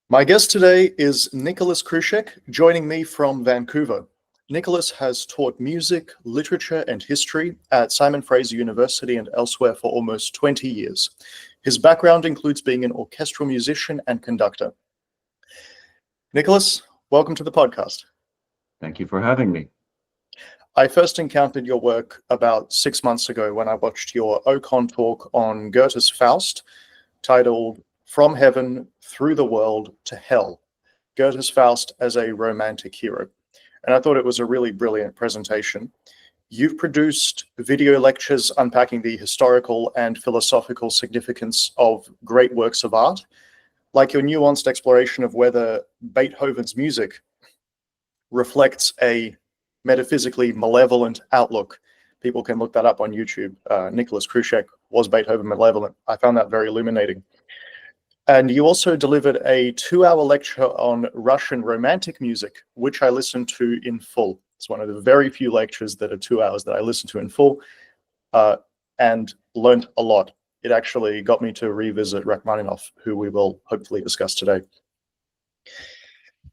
My guest today is Nicolas Krusek, joining me from Vancouver. Nicolas has taught music, literature, and history at Simon Fraser University and elsewhere for almost 20 years. His background includes being an orchestral musician and conductor. Nicolas, welcome to the podcast. Thank you for having me. I first encountered your work about 6 months ago when I watched your Ocon talk on Goethe's Faust, titled From Heaven Through the World to Hell, Goethe's Faust as a Romantic Hero. And I thought it was a really brilliant presentation. You've produced video lectures unpacking the historical and philosophical significance of great works of art, like your nuanced exploration of whether Beethoven's music reflects a metaphysically malevolent outlook. People can look that up on YouTube. Nicolas Krusek, was Beethoven malevolent? I found that very illuminating. And you also delivered a 2-hour lecture on Russian Romantic music, which I listened to in full. It's one of the very few lectures that are 2 hours that I listened to in full, and learned a lot. It actually got me to revisit Rachmaninoff, who we will hopefully discuss today.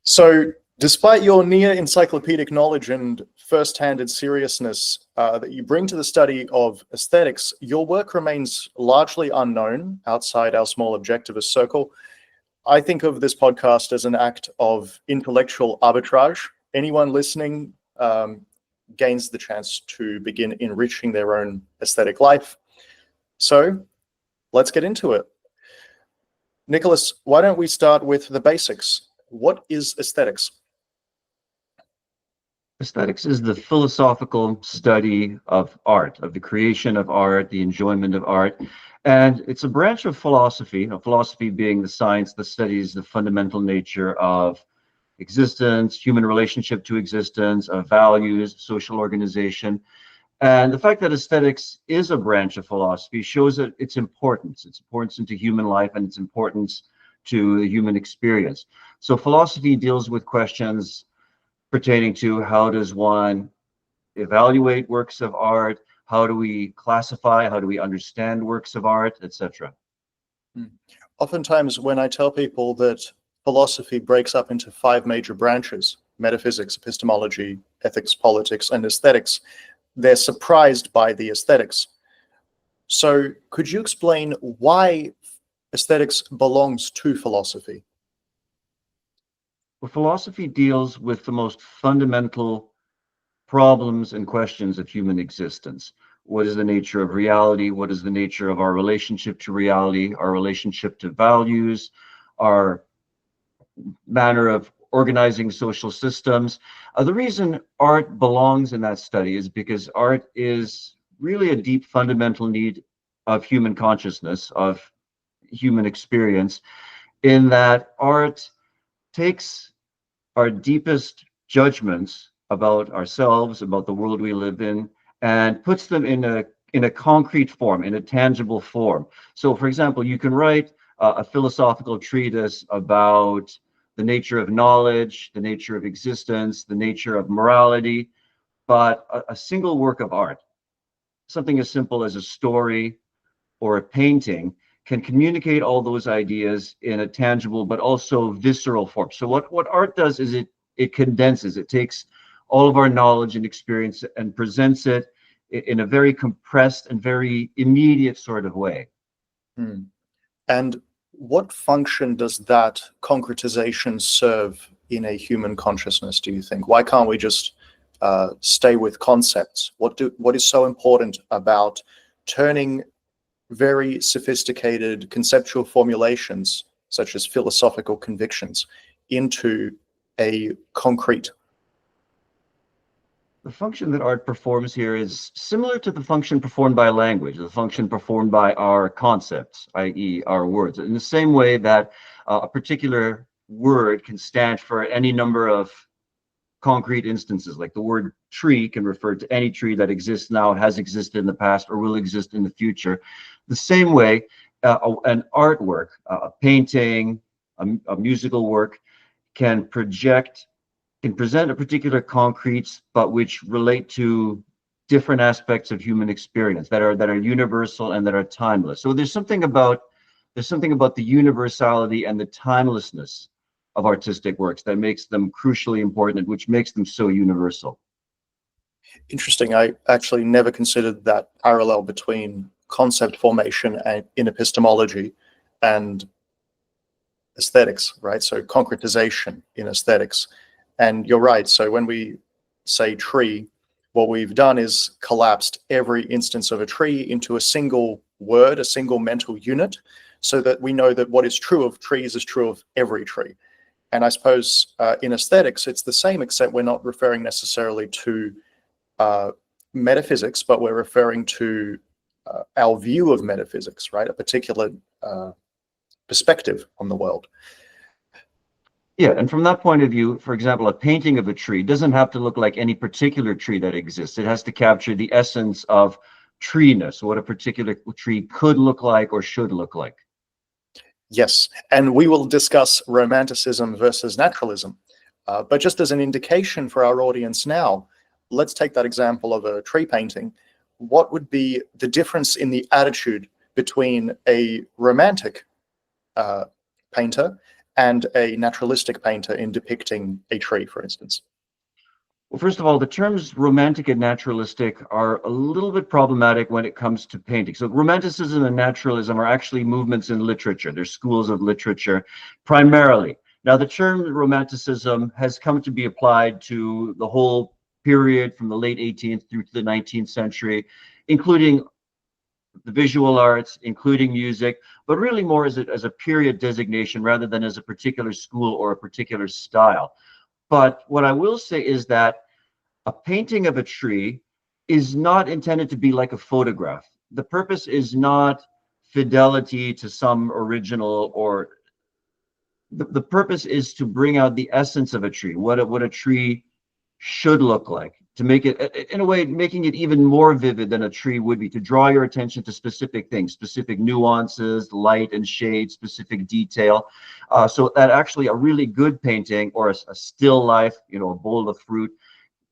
So, despite your near encyclopedic knowledge and first-handed seriousness that you bring to the study of aesthetics, your work remains largely unknown outside our small objectivist circle. I think of this podcast as an act of intellectual arbitrage. Anyone listening gains the chance to begin enriching their own aesthetic life. So let's get into it. Nicolas, why don't we start with the basics? What is aesthetics? Aesthetics is the philosophical study of art, of the creation of art, the enjoyment of art. And it's a branch of philosophy, philosophy being the science that studies the fundamental nature of existence, human relationship to existence, of values, social organization. And the fact that aesthetics is a branch of philosophy shows its importance into human life and its importance to the human experience. So philosophy deals with questions pertaining to how does one evaluate works of art, how do we classify, how do we understand works of art, etc. Oftentimes when I tell people that philosophy breaks up into 5 major branches, metaphysics, epistemology, ethics, politics, and aesthetics, they're surprised by the aesthetics. So could you explain why aesthetics belongs to philosophy? Well, philosophy deals with the most fundamental problems and questions of human existence. What is the nature of reality? What is the nature of our relationship to reality, our relationship to values, our manner of organizing social systems? The reason art belongs in that study is because art is really a deep fundamental need of human consciousness, of human experience, in that art takes our deepest judgments about ourselves, about the world we live in, and puts them in a concrete form, in a tangible form. So, for example, you can write a philosophical treatise about the nature of knowledge, the nature of existence, the nature of morality, but a single work of art, something as simple as a story or a painting, can communicate all those ideas in a tangible but also visceral form. So what art does is it condenses, it takes all of our knowledge and experience and presents it in a very compressed and very immediate sort of way. And what function does that concretization serve in a human consciousness, do you think? Why can't we just stay with concepts? What is so important about turning very sophisticated conceptual formulations, such as philosophical convictions, into a concrete? The function that art performs here is similar to the function performed by language, the function performed by our concepts, i.e. our words, in the same way that a particular word can stand for any number of concrete instances. Like the word tree can refer to any tree that exists now, has existed in the past, or will exist in the future. The same way, an artwork, a painting, a musical work can present a particular concretes, but which relate to different aspects of human experience that are universal and that are timeless. So there's something about there's something about the universality and the timelessness of artistic works that makes them crucially important, which makes them so universal. Interesting. I actually never considered that parallel between concept formation and in epistemology and aesthetics, right? So concretization in aesthetics. And you're right. So when we say tree, what we've done is collapsed every instance of a tree into a single word, a single mental unit, so that we know that what is true of trees is true of every tree. And I suppose in aesthetics, it's the same, except we're not referring necessarily to metaphysics, but we're referring to our view of metaphysics, right? A particular perspective on the world. Yeah, and from that point of view, for example, a painting of a tree doesn't have to look like any particular tree that exists. It has to capture the essence of treeness, what a particular tree could look like or should look like. Yes, and we will discuss Romanticism versus Naturalism. But just as an indication for our audience now, let's take that example of a tree painting. What would be the difference in the attitude between a romantic painter and a naturalistic painter in depicting a tree, for instance? Well, first of all, the terms romantic and naturalistic are a little bit problematic when it comes to painting. So romanticism and naturalism are actually movements in literature. They're schools of literature primarily. Now, the term romanticism has come to be applied to the whole period from the late 18th through to the 19th century, including the visual arts, including music, but really more as a period designation rather than as a particular school or a particular style. But what I will say is that a painting of a tree is not intended to be like a photograph. The purpose is not fidelity to some original, or the purpose is to bring out the essence of a tree, what a tree should look like, to make it, in a way, making it even more vivid than a tree would be, to draw your attention to specific things, specific nuances, light and shade, specific detail. So that actually a really good painting or a still life, a bowl of fruit,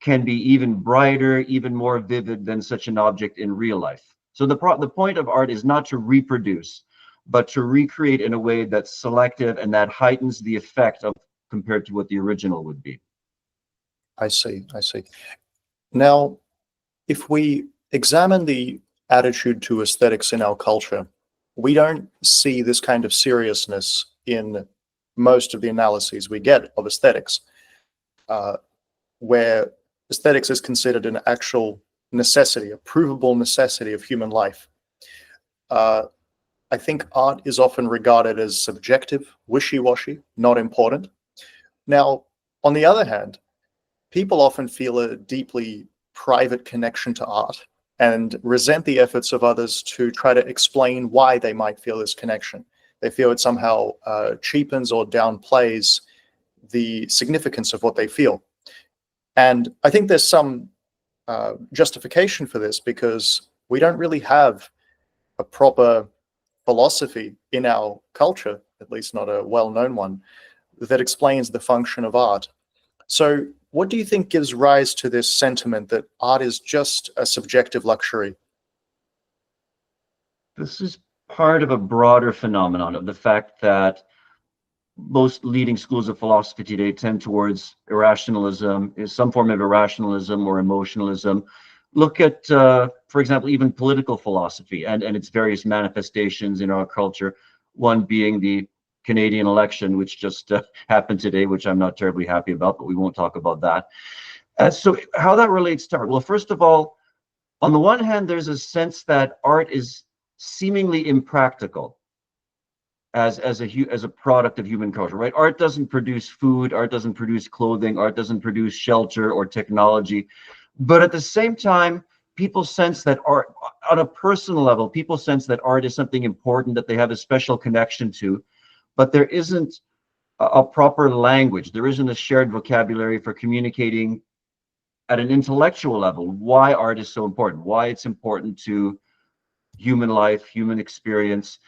can be even brighter, even more vivid than such an object in real life. So the point of art is not to reproduce, but to recreate in a way that's selective and that heightens the effect of compared to what the original would be. I see. Now, if we examine the attitude to aesthetics in our culture, we don't see this kind of seriousness in most of the analyses we get of aesthetics, where aesthetics is considered an actual necessity, a provable necessity of human life. I think art is often regarded as subjective, wishy-washy, not important. Now, on the other hand, people often feel a deeply private connection to art and resent the efforts of others to try to explain why they might feel this connection. They feel it somehow cheapens or downplays the significance of what they feel. And I think there's some justification for this, because we don't really have a proper philosophy in our culture, at least not a well-known one, that explains the function of art. So what do you think gives rise to this sentiment that art is just a subjective luxury? This is part of a broader phenomenon of the fact that most leading schools of philosophy today tend towards irrationalism, is some form of irrationalism or emotionalism. Look at, for example, even political philosophy and its various manifestations in our culture, one being the Canadian election, which just happened today, which I'm not terribly happy about, but we won't talk about that. So how that relates to art? Well, first of all, on the one hand, there's a sense that art is seemingly impractical as a product of human culture, right? Art doesn't produce food, art doesn't produce clothing, art doesn't produce shelter or technology. But at the same time, people sense that art, on a personal level, people sense that art is something important that they have a special connection to, but there isn't a proper language. There isn't a shared vocabulary for communicating at an intellectual level why art is so important, why it's important to human life, human experience.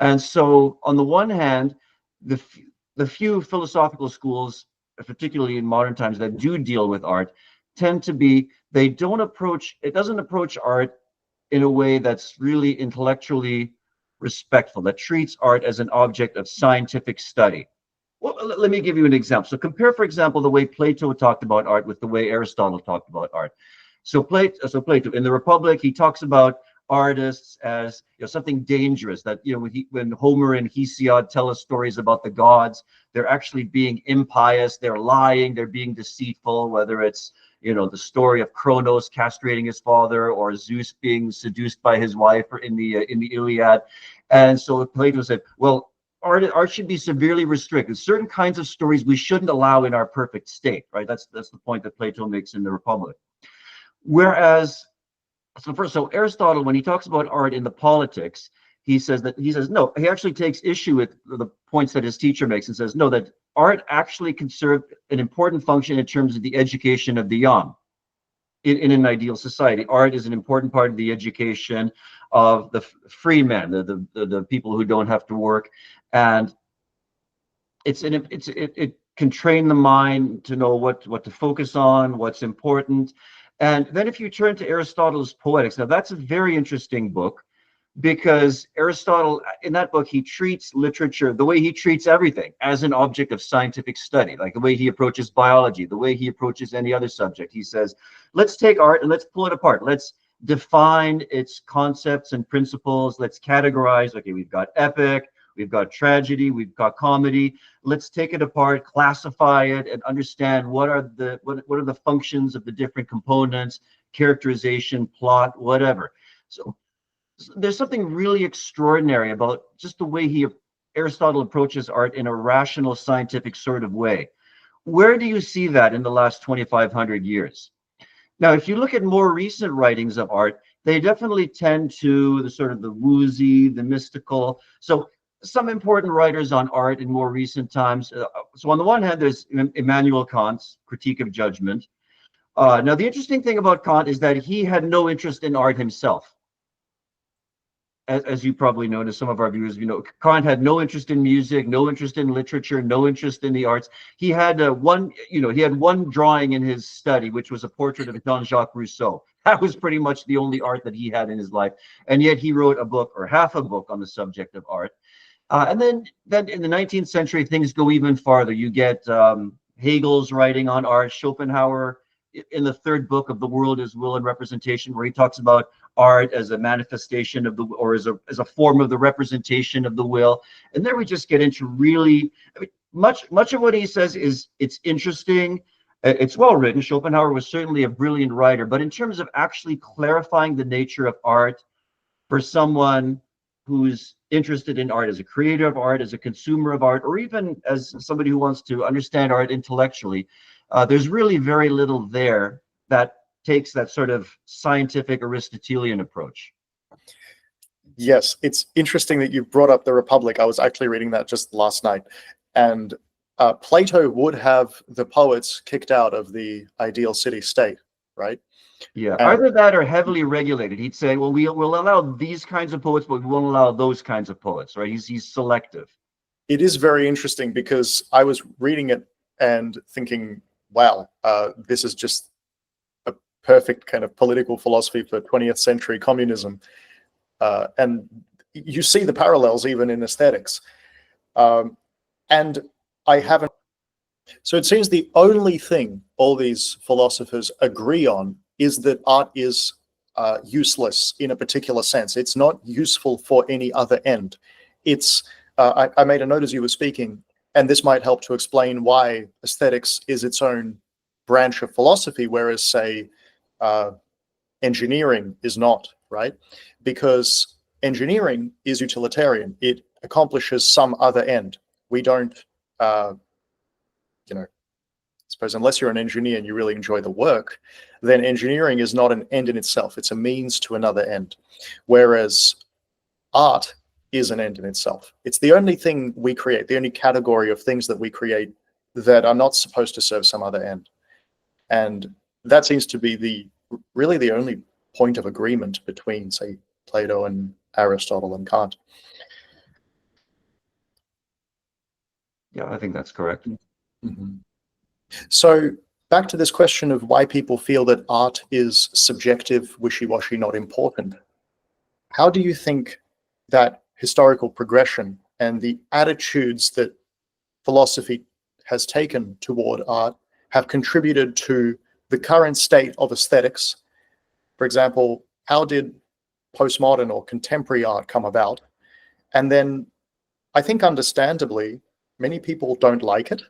And so on the one hand, the few philosophical schools, particularly in modern times, that do deal with art tend to be, it doesn't approach art in a way that's really intellectually respectful, that treats art as an object of scientific study. Well, let me give you an example. So compare, for example, the way Plato talked about art with the way Aristotle talked about art. So Plato, in the Republic, he talks about artists as, you know, something dangerous, that, you know, when Homer and Hesiod tell us stories about the gods, they're actually being impious, they're lying, they're being deceitful, whether it's, you know, the story of Kronos castrating his father, or Zeus being seduced by his wife, or in the Iliad. And so Plato said, well, art should be severely restricted. Certain kinds of stories we shouldn't allow in our perfect state, right? That's the point that Plato makes in the Republic. Whereas, so Aristotle, when he talks about art in the Politics, he says no, he actually takes issue with the points that his teacher makes, and says no, that art actually can serve an important function in terms of the education of the young. In an ideal society, art is an important part of the education of the free men, the people who don't have to work, and it can train the mind to know what to focus on, what's important. And then if you turn to Aristotle's Poetics, now that's a very interesting book, because Aristotle, in that book, he treats literature the way he treats everything, as an object of scientific study, like the way he approaches biology, the way he approaches any other subject. He says, let's take art and let's pull it apart. Let's define its concepts and principles. Let's categorize. Okay, we've got epic, we've got tragedy, we've got comedy. Let's take it apart, classify it, and understand what are the functions of the different components, characterization, plot, whatever. So there's something really extraordinary about just the way Aristotle approaches art in a rational, scientific sort of way. Where do you see that in the last 2,500 years? Now, if you look at more recent writings of art, they definitely tend to the sort of the woozy, the mystical. So some important writers on art in more recent times. So on the one hand, there's Immanuel Kant's Critique of Judgment. Now, the interesting thing about Kant is that he had no interest in art himself. As you probably know, to some of our viewers, you know, Kant had no interest in music, no interest in literature, no interest in the arts. He had one drawing in his study, which was a portrait of Jean-Jacques Rousseau. That was pretty much the only art that he had in his life. And yet he wrote a book, or half a book, on the subject of art. And then in the 19th century, things go even farther. You get Hegel's writing on art, Schopenhauer in the third book of The World is Will and Representation, where he talks about art as a manifestation of or as a form of the representation of the will. And there we just get into really, I mean, much of what he says it's interesting, it's well written. Schopenhauer was certainly a brilliant writer, but in terms of actually clarifying the nature of art for someone who's interested in art as a creator of art, as a consumer of art, or even as somebody who wants to understand art intellectually, there's really very little there that takes that sort of scientific Aristotelian approach. Yes, it's interesting that you brought up the Republic. I was actually reading that just last night, and Plato would have the poets kicked out of the ideal city-state, right? Yeah, either that or heavily regulated. He'd say, well, we'll allow these kinds of poets, but we won't allow those kinds of poets, right? He's selective. It is very interesting, because I was reading it and thinking, wow, this is just a perfect kind of political philosophy for 20th century communism. And you see the parallels even in aesthetics. And I haven't. So it seems the only thing all these philosophers agree on is that art is useless in a particular sense. It's not useful for any other end. It's, I made a note as you were speaking, and this might help to explain why aesthetics is its own branch of philosophy, whereas, say, engineering is not, right? Because engineering is utilitarian. It accomplishes some other end. We don't, I suppose unless you're an engineer and you really enjoy the work, then engineering is not an end in itself. It's a means to another end. Whereas art is an end in itself. It's the only thing we create, the only category of things that we create that are not supposed to serve some other end. And that seems to be really the only point of agreement between, say, Plato and Aristotle and Kant. Yeah, I think that's correct. Mm-hmm. So back to this question of why people feel that art is subjective, wishy-washy, not important. How do you think that historical progression and the attitudes that philosophy has taken toward art have contributed to the current state of aesthetics. For example, how did postmodern or contemporary art come about? And then I think understandably, many people don't like it.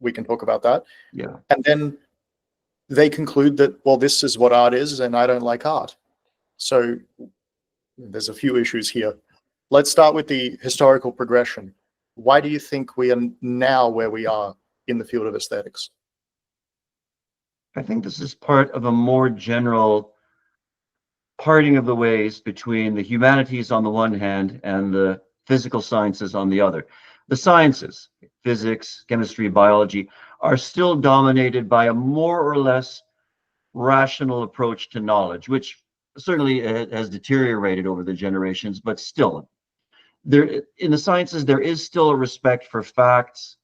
We can talk about that. Yeah. And then they conclude that, well, this is what art is, and I don't like art. So there's a few issues here. Let's start with the historical progression. Why do you think we are now where we are in the field of aesthetics? I think this is part of a more general parting of the ways between the humanities on the one hand and the physical sciences on the other. The sciences, physics, chemistry, biology, are still dominated by a more or less rational approach to knowledge, which certainly has deteriorated over the generations, but still, there in the sciences, there is still a respect for facts,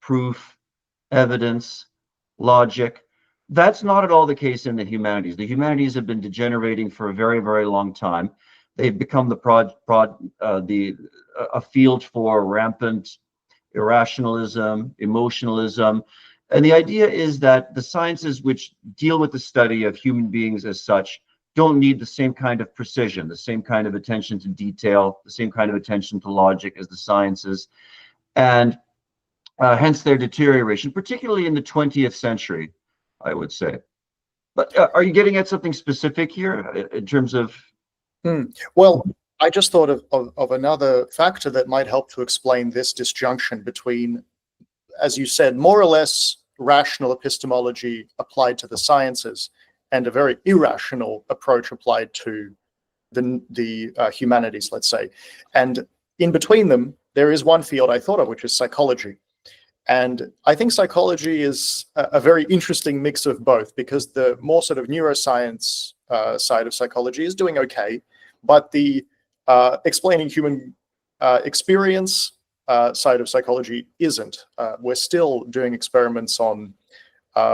proof, evidence, logic. That's not at all the case in the humanities. The humanities have been degenerating for a very, very long time. They've become a field for rampant irrationalism, emotionalism. And the idea is that the sciences which deal with the study of human beings as such don't need the same kind of precision, the same kind of attention to detail, the same kind of attention to logic as the sciences. And hence their deterioration, particularly in the 20th century, I would say. But are you getting at something specific here in terms of? Well, I just thought of another factor that might help to explain this disjunction between, as you said, more or less rational epistemology applied to the sciences and a very irrational approach applied to the humanities, let's say. And in between them, there is one field I thought of, which is psychology. And I think psychology is a very interesting mix of both, because the more sort of neuroscience side of psychology is doing okay, but the explaining human experience side of psychology isn't. We're still doing experiments on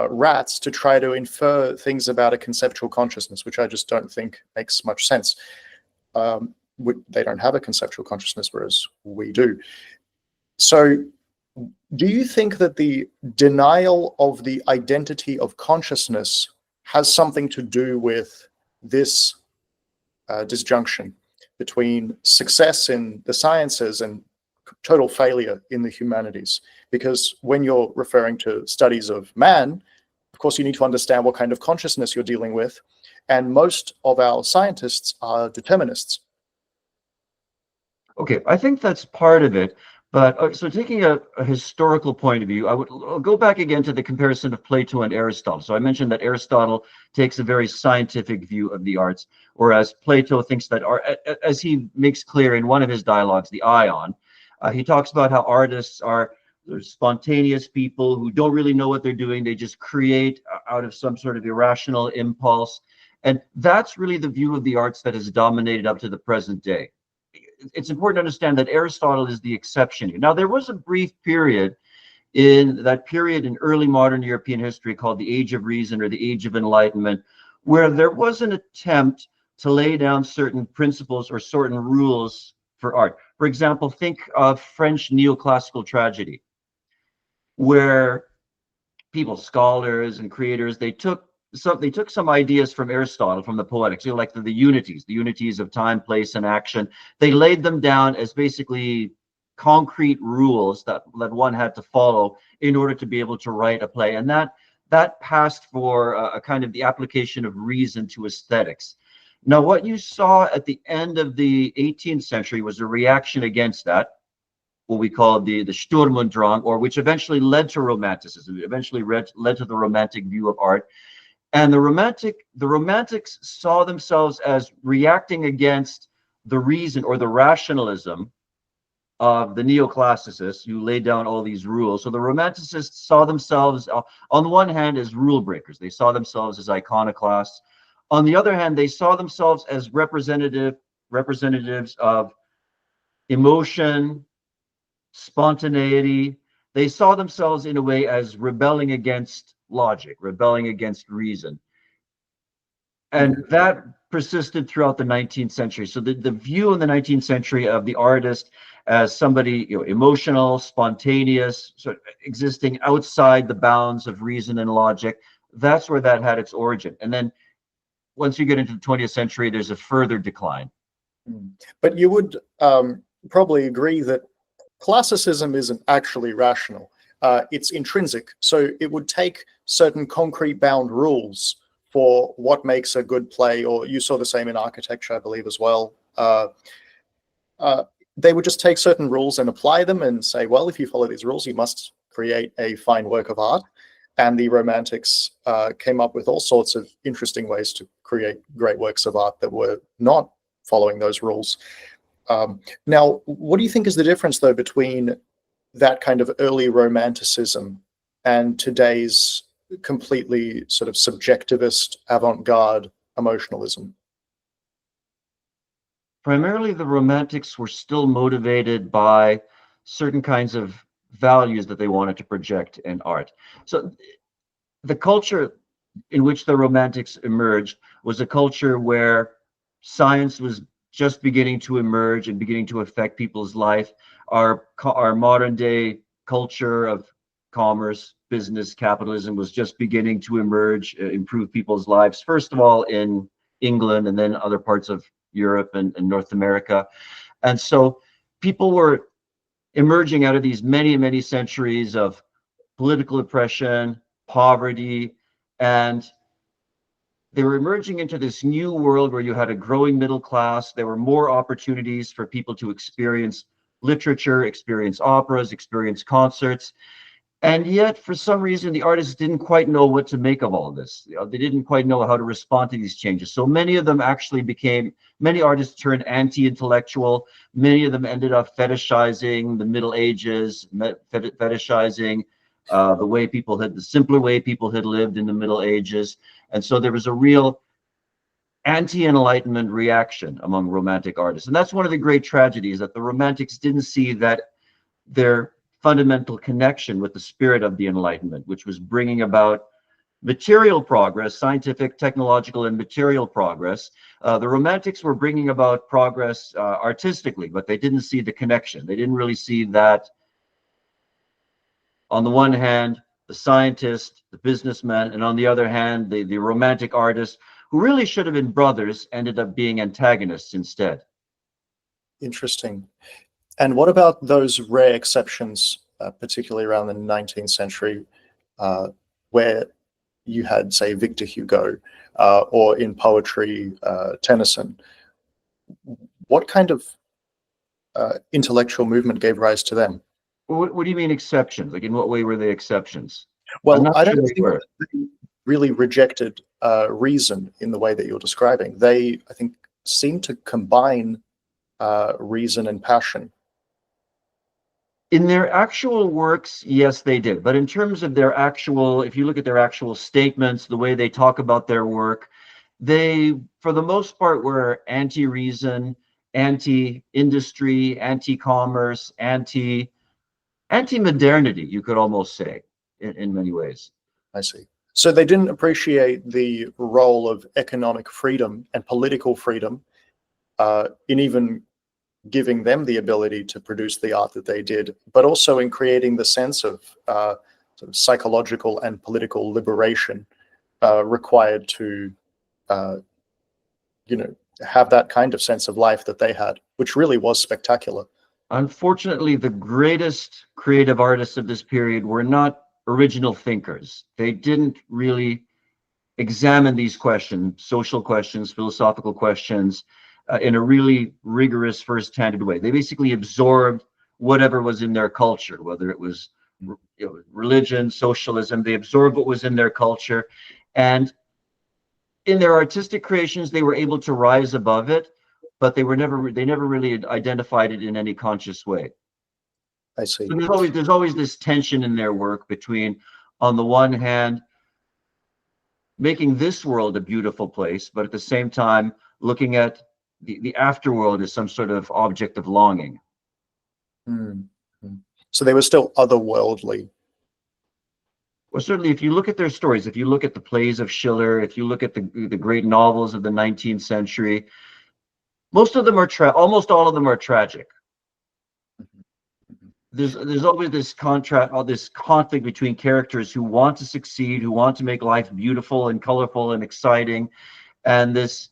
rats to try to infer things about a conceptual consciousness, which I just don't think makes much sense. They don't have a conceptual consciousness, whereas we do. So do you think that the denial of the identity of consciousness has something to do with this disjunction between success in the sciences and total failure in the humanities? Because when you're referring to studies of man, of course, you need to understand what kind of consciousness you're dealing with. And most of our scientists are determinists. Okay, I think that's part of it. But so taking a historical point of view, I'll go back again to the comparison of Plato and Aristotle. So I mentioned that Aristotle takes a very scientific view of the arts, whereas Plato thinks that, as he makes clear in one of his dialogues, the Ion, he talks about how artists are spontaneous people who don't really know what they're doing. They just create out of some sort of irrational impulse. And that's really the view of the arts that has dominated up to the present day. It's important to understand that Aristotle is the exception here. Now, there was a brief period in early modern European history called the Age of Reason or the Age of Enlightenment, where there was an attempt to lay down certain principles or certain rules for art. For example, think of French neoclassical tragedy, where people, scholars and creators, they took some ideas from Aristotle, from the Poetics, like the unities of time, place, and action. They laid them down as basically concrete rules that one had to follow in order to be able to write a play. And that passed for a kind of the application of reason to aesthetics. Now, what you saw at the end of the 18th century was a reaction against that, what we call the Sturm und Drang, or which eventually led to Romanticism. It eventually led to the Romantic view of art. And the Romantics saw themselves as reacting against the reason or the rationalism of the neoclassicists who laid down all these rules. So the Romanticists saw themselves, on the one hand, as rule breakers. They saw themselves as iconoclasts. On the other hand, they saw themselves as representatives of emotion, spontaneity. They saw themselves in a way as rebelling against logic, rebelling against reason. And that persisted throughout the 19th century. So the view in the 19th century of the artist as somebody, emotional, spontaneous, sort of existing outside the bounds of reason and logic, that's where that had its origin. And then once you get into the 20th century, there's a further decline. But you would probably agree that classicism isn't actually rational. It's intrinsic. So it would take certain concrete bound rules for what makes a good play, or you saw the same in architecture, I believe, as well. They would just take certain rules and apply them and say, well, if you follow these rules, you must create a fine work of art. And the Romantics came up with all sorts of interesting ways to create great works of art that were not following those rules. Now, what do you think is the difference, though, between that kind of early Romanticism and today's completely sort of subjectivist, avant-garde emotionalism? Primarily, the Romantics were still motivated by certain kinds of values that they wanted to project in art. So the culture in which the Romantics emerged was a culture where science was just beginning to emerge and beginning to affect people's life. Our modern day culture of commerce, business, capitalism was just beginning to emerge, improve people's lives, first of all in England and then other parts of Europe and North America. And so people were emerging out of these many, many centuries of political oppression, poverty, and they were emerging into this new world where you had a growing middle class. There were more opportunities for people to experience literature, experience operas, experience concerts. And yet, for some reason, the artists didn't quite know what to make of all of this. They didn't quite know how to respond to these changes. So many of them actually many artists turned anti-intellectual. Many of them ended up fetishizing the Middle Ages, fetishizing the simpler way people had lived in the Middle Ages. And so there was a real anti-Enlightenment reaction among Romantic artists. And that's one of the great tragedies, that the Romantics didn't see that their fundamental connection with the spirit of the Enlightenment, which was bringing about material progress, scientific, technological, and material progress. The Romantics were bringing about progress artistically, but they didn't see the connection. They didn't really see that, on the one hand, the scientist, the businessman, and on the other hand, the Romantic artist, who really should have been brothers, ended up being antagonists instead. Interesting. And what about those rare exceptions, particularly around the 19th century, where you had, say, Victor Hugo, or in poetry, Tennyson? What kind of intellectual movement gave rise to them? What do you mean exceptions? Like, in what way were they exceptions? Well, I don't think that they really rejected reason in the way that you're describing. They, I think, seem to combine reason and passion. In their actual works, yes, they did. But in terms of their actual, if you look at their actual statements, the way they talk about their work, they, for the most part, were anti-reason, anti-industry, anti-commerce, anti-modernity, you could almost say, in many ways. I see. So they didn't appreciate the role of economic freedom and political freedom in even giving them the ability to produce the art that they did, but also in creating the sense of sort of psychological and political liberation required to, have that kind of sense of life that they had, which really was spectacular. Unfortunately, the greatest creative artists of this period were not original thinkers. They didn't really examine these questions, social questions, philosophical questions, in a really rigorous, first-handed way. They basically absorbed whatever was in their culture, whether it was religion, socialism. They absorbed what was in their culture, and in their artistic creations, they were able to rise above it, but they never really identified it in any conscious way. I see. So there's always this tension in their work between, on the one hand, making this world a beautiful place, but at the same time, looking at the afterworld as some sort of object of longing. Mm-hmm. So they were still otherworldly. Well, certainly, if you look at their stories, if you look at the plays of Schiller, if you look at the great novels of the 19th century, most of them are almost all of them are tragic. There's always this contrast, all this conflict between characters who want to succeed, who want to make life beautiful and colorful and exciting, and this,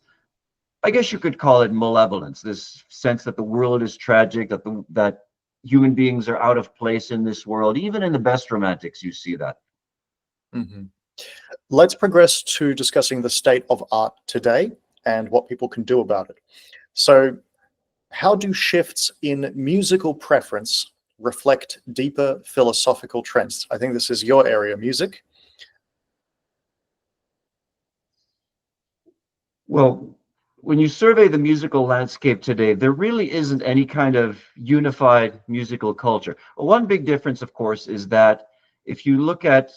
I guess you could call it malevolence, this sense that the world is tragic, that human beings are out of place in this world. Even in the best romantics, you see that. Mm-hmm. Let's progress to discussing the state of art today and what people can do about it. So, how do shifts in musical preference reflect deeper philosophical trends? I think this is your area, music. Well, when you survey the musical landscape today, there really isn't any kind of unified musical culture. One big difference, of course, is that if you look at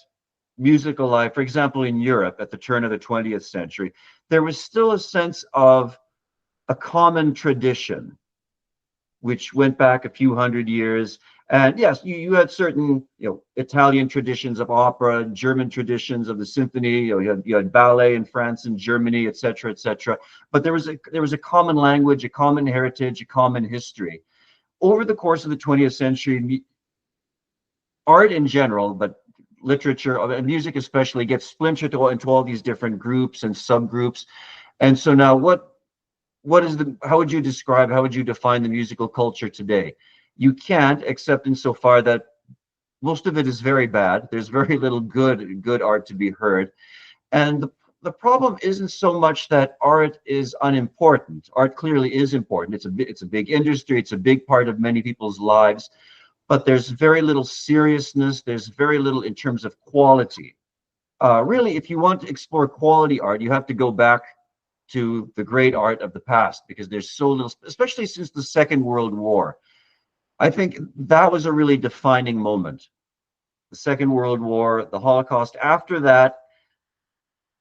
musical life, for example, in Europe at the turn of the 20th century, there was still a sense of a common tradition, which went back a few hundred years. And yes, you had certain, Italian traditions of opera, German traditions of the symphony. You had ballet in France and Germany, et cetera, et cetera. But there was a common language, a common heritage, a common history. Over the course of the 20th century, art in general, but literature and music especially, gets splintered into all these different groups and subgroups. And so now, how would you define the musical culture today? You can't, except insofar that most of it is very bad. There's very little good art to be heard. And the problem isn't so much that art is unimportant. Art clearly is important. It's a big industry. It's a big part of many people's lives. But there's very little seriousness. There's very little in terms of quality. Really, if you want to explore quality art, you have to go back to the great art of the past, because there's so little, especially since the Second World War. I think that was a really defining moment. The Second World War, the Holocaust. After that,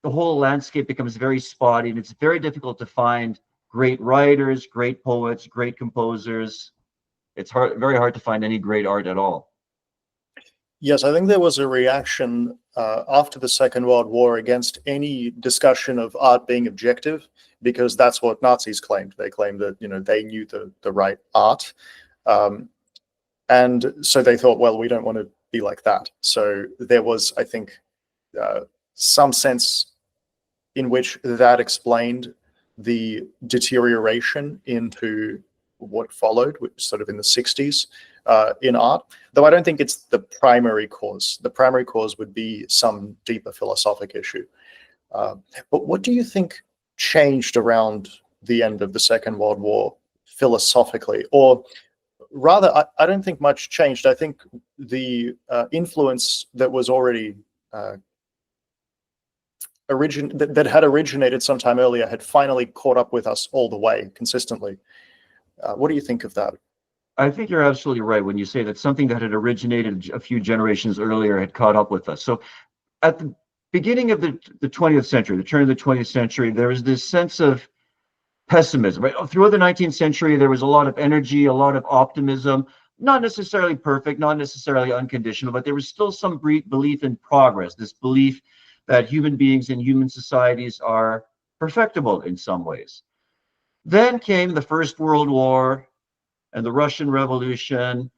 the whole landscape becomes very spotty, and it's very difficult to find great writers, great poets, great composers. It's very hard to find any great art at all. Yes, I think there was a reaction after the Second World War against any discussion of art being objective, because that's what Nazis claimed. They claimed that they knew the right art, and so they thought, well, we don't want to be like that. So there was, I think, some sense in which that explained the deterioration into what followed, which sort of in the 60s. In art, though I don't think it's the primary cause. The primary cause would be some deeper philosophic issue. But what do you think changed around the end of the Second World War philosophically? Or rather, I don't think much changed. I think the influence that was already that had originated sometime earlier had finally caught up with us all the way consistently. What do you think of that? I think you're absolutely right when you say that something that had originated a few generations earlier had caught up with us. So at the beginning of the 20th century, the turn of the 20th century, there was this sense of pessimism. Right? Throughout the 19th century, there was a lot of energy, a lot of optimism, not necessarily perfect, not necessarily unconditional, but there was still some belief in progress, this belief that human beings and human societies are perfectible in some ways. Then came the First World War and the Russian Revolution.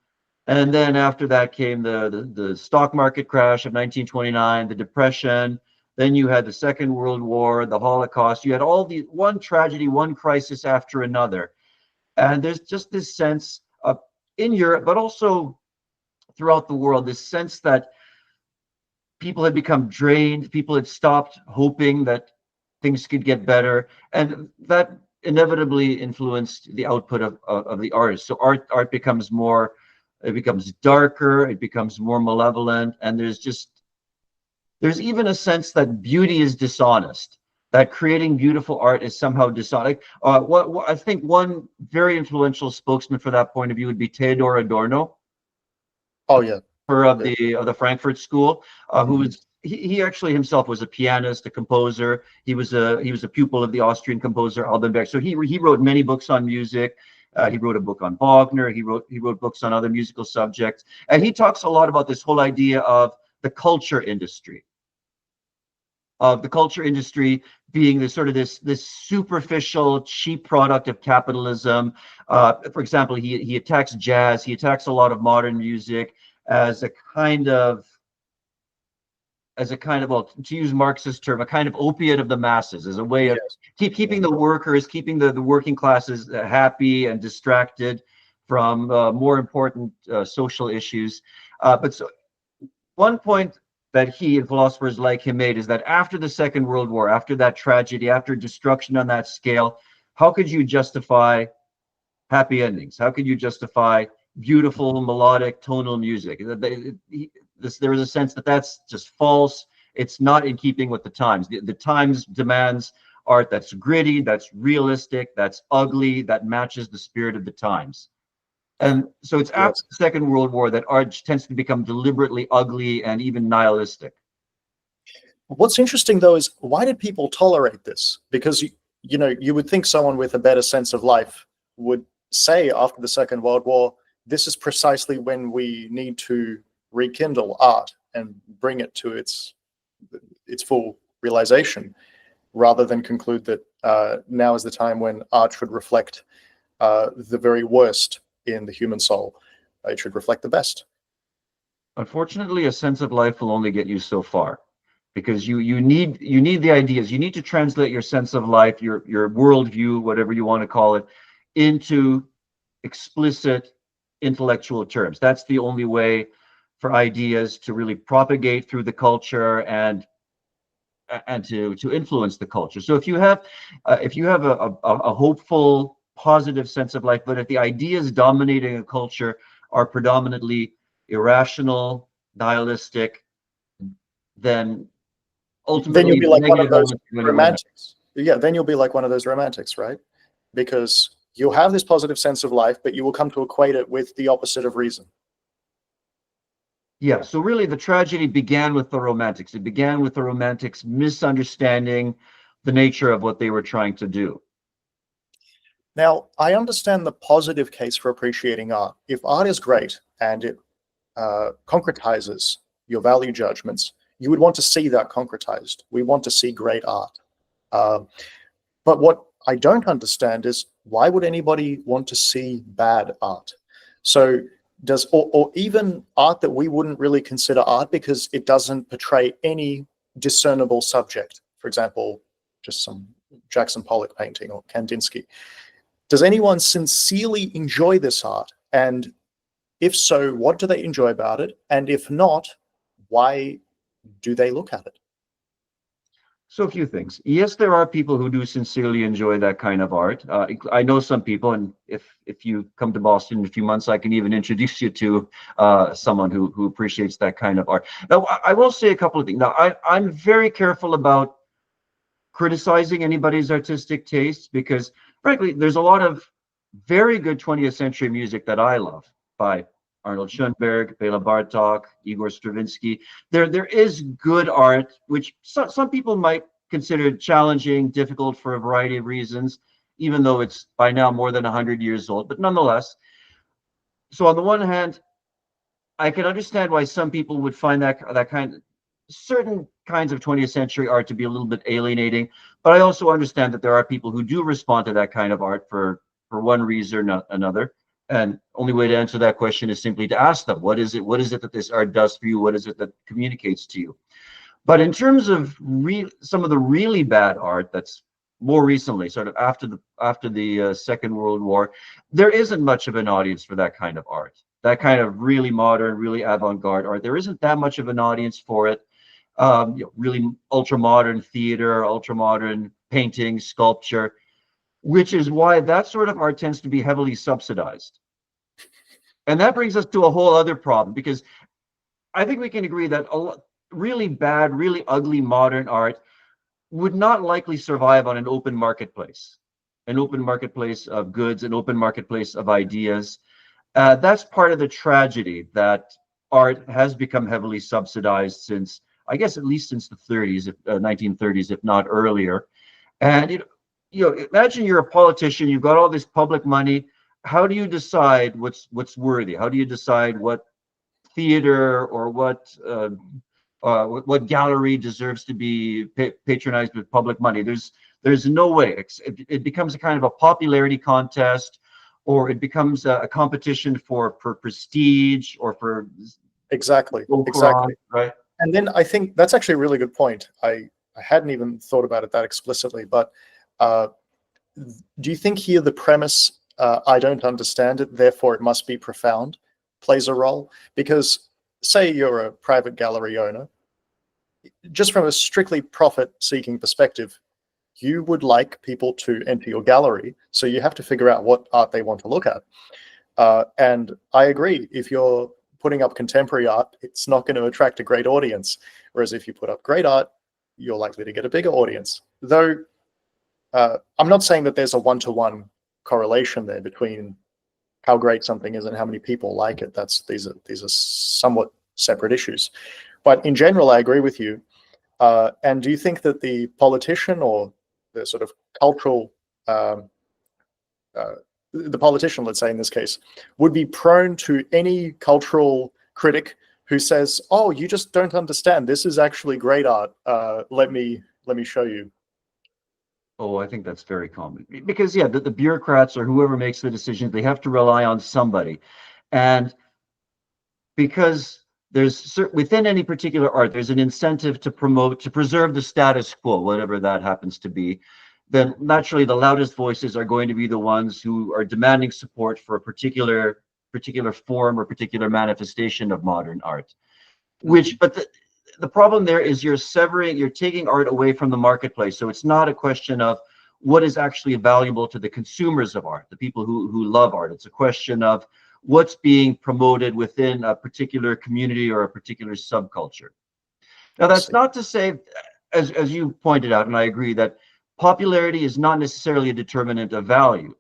And then after that came the stock market crash of 1929, the Depression. Then you had the Second World War, the Holocaust. You had all the one tragedy, one crisis after another. And there's just this sense of, in Europe, but also throughout the world, this sense that people had become drained. People had stopped hoping that things could get better. And that inevitably influenced the output of the artist. So art becomes darker, it becomes more malevolent, and there's even a sense that beauty is dishonest, that creating beautiful art is somehow dishonest. I think one very influential spokesman for that point of view would be Theodor Adorno. Oh yeah, of the Frankfurt School, who was he actually himself was a pianist, a composer. He was a pupil of the Austrian composer Alban Berg. So he wrote many books on music. He wrote a book on Wagner. He wrote books on other musical subjects, and he talks a lot about this whole idea of the culture industry. The culture industry being this sort of this superficial, cheap product of capitalism. For example, he attacks jazz, he attacks a lot of modern music as a kind of, well, to use Marx's term, a kind of opiate of the masses, as a way of Yes. keeping the workers, keeping the working classes happy and distracted from more important social issues. But so one point that he and philosophers like him made is that after the Second World War, after that tragedy, after destruction on that scale, how could you justify happy endings? How could you justify beautiful melodic tonal music? There is a sense that that's just false. It's not in keeping with the times. The times demands art that's gritty, that's realistic, that's ugly, that matches the spirit of the times. And so it's after the Second World War that art tends to become deliberately ugly and even nihilistic. What's interesting, though, is why did people tolerate this? Because, you know, you would think someone with a better sense of life would say after the Second World War, this is precisely when we need to rekindle art and bring it to its full realization, rather than conclude that now is the time when art should reflect the very worst in the human soul. It should reflect the best. Unfortunately, a sense of life will only get you so far, because you need the ideas. You need to translate your sense of life, your worldview, whatever you want to call it, into explicit intellectual terms. That's the only way for ideas to really propagate through the culture and to influence the culture. So if you have a hopeful, positive sense of life, but if the ideas dominating a culture are predominantly irrational, nihilistic, then ultimately you'll be like one of those romantics. Yeah, then you'll be like one of those romantics, right? Because you'll have this positive sense of life, but you will come to equate it with the opposite of reason. Yeah, so really the tragedy began with the romantics. It began with the romantics misunderstanding the nature of what they were trying to do. Now, I understand the positive case for appreciating art. If art is great and it concretizes your value judgments, you would want to see that concretized. We want to see great art. But what I don't understand is, why would anybody want to see bad art? So or even art that we wouldn't really consider art because it doesn't portray any discernible subject. For example, just some Jackson Pollock painting or Kandinsky. Does anyone sincerely enjoy this art? And if so, what do they enjoy about it? And if not, why do they look at it? So a few things. Yes, there are people who do sincerely enjoy that kind of art. I know some people, and if you come to Boston in a few months, I can even introduce you to someone who appreciates that kind of art. Now, I will say a couple of things. Now, I'm very careful about criticizing anybody's artistic tastes, because frankly, there's a lot of very good 20th century music that I love, by Arnold Schoenberg, Bela Bartok, Igor Stravinsky. There is good art, which some people might consider challenging, difficult for a variety of reasons, even though it's by now more than 100 years old, but nonetheless. So on the one hand, I can understand why some people would find certain kinds of 20th century art to be a little bit alienating, but I also understand that there are people who do respond to that kind of art for one reason or another. And only way to answer that question is simply to ask them, what is it that this art does for you? What is it that communicates to you? But in terms of some of the really bad art that's more recently, sort of after the Second World War, there isn't much of an audience for that kind of art. That kind of really modern, really avant-garde art. There isn't that much of an audience for it. Really ultra-modern theater, ultra-modern painting, sculpture, which is why that sort of art tends to be heavily subsidized. And that brings us to a whole other problem, because I think we can agree that really bad, really ugly modern art would not likely survive on an open marketplace of goods, an open marketplace of ideas. That's part of the tragedy, that art has become heavily subsidized since, I guess, at least since the 30s, 1930s, if not earlier. And imagine you're a politician, you've got all this public money. How do you decide what's worthy? How do you decide what theater or what what gallery deserves to be patronized with public money. There's no way. It becomes a kind of a popularity contest, or it becomes a competition for prestige or for Exactly. right? And then I think that's actually a really good point. I hadn't even thought about it that explicitly, but do you think here the premise, I don't understand it, therefore it must be profound, plays a role? Because say you're a private gallery owner, just from a strictly profit-seeking perspective, you would like people to enter your gallery, so you have to figure out what art they want to look at. And I agree, if you're putting up contemporary art, it's not going to attract a great audience. Whereas if you put up great art, you're likely to get a bigger audience. Though I'm not saying that there's a one-to-one correlation there between how great something is and how many people like it. These are somewhat separate issues. But in general, I agree with you. And do you think that the politician or the sort of cultural, the politician, let's say in this case, would be prone to any cultural critic who says, "Oh, you just don't understand. This is actually great art. Let me show you." Oh, I think that's very common because, yeah, the bureaucrats or whoever makes the decisions, they have to rely on somebody. And because within any particular art, there's an incentive to preserve the status quo, whatever that happens to be, then naturally the loudest voices are going to be the ones who are demanding support for a particular form or particular manifestation of modern art. But the problem there is you're taking art away from the marketplace. So it's not a question of what is actually valuable to the consumers of art, the people who love art. It's a question of what's being promoted within a particular community or a particular subculture. Now, that's not to say, as you pointed out, and I agree, that popularity is not necessarily a determinant of value.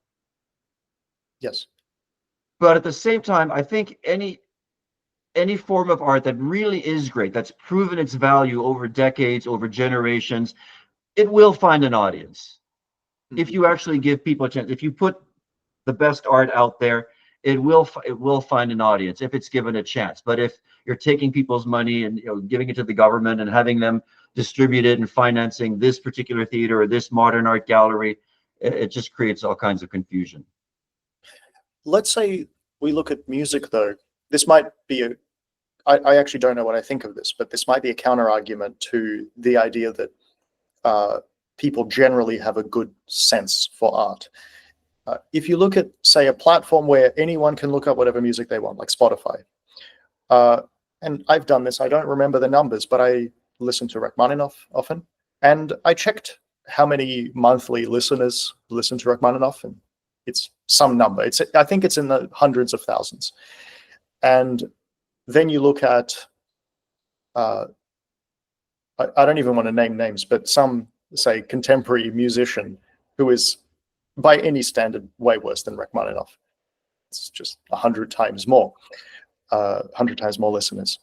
Yes. But at the same time, I think any form of art that really is great, that's proven its value over decades, over generations, it will find an audience. If you actually give people a chance, if you put the best art out there, it will find an audience if it's given a chance. But if you're taking people's money and giving it to the government and having them distribute it and financing this particular theater or this modern art gallery, it just creates all kinds of confusion. Let's say we look at music, though. This might be I actually don't know what I think of this, but this might be a counter argument to the idea that people generally have a good sense for art. If you look at, say, a platform where anyone can look up whatever music they want, like Spotify, and I've done this, I don't remember the numbers, but I listen to Rachmaninoff often, and I checked how many monthly listeners listen to Rachmaninoff, and it's some number. I think it's in the hundreds of thousands. And then you look at, I don't even want to name names, but some, say, contemporary musician who is, by any standard, way worse than Rachmaninoff. It's just 100 times more, 100 times more listeners.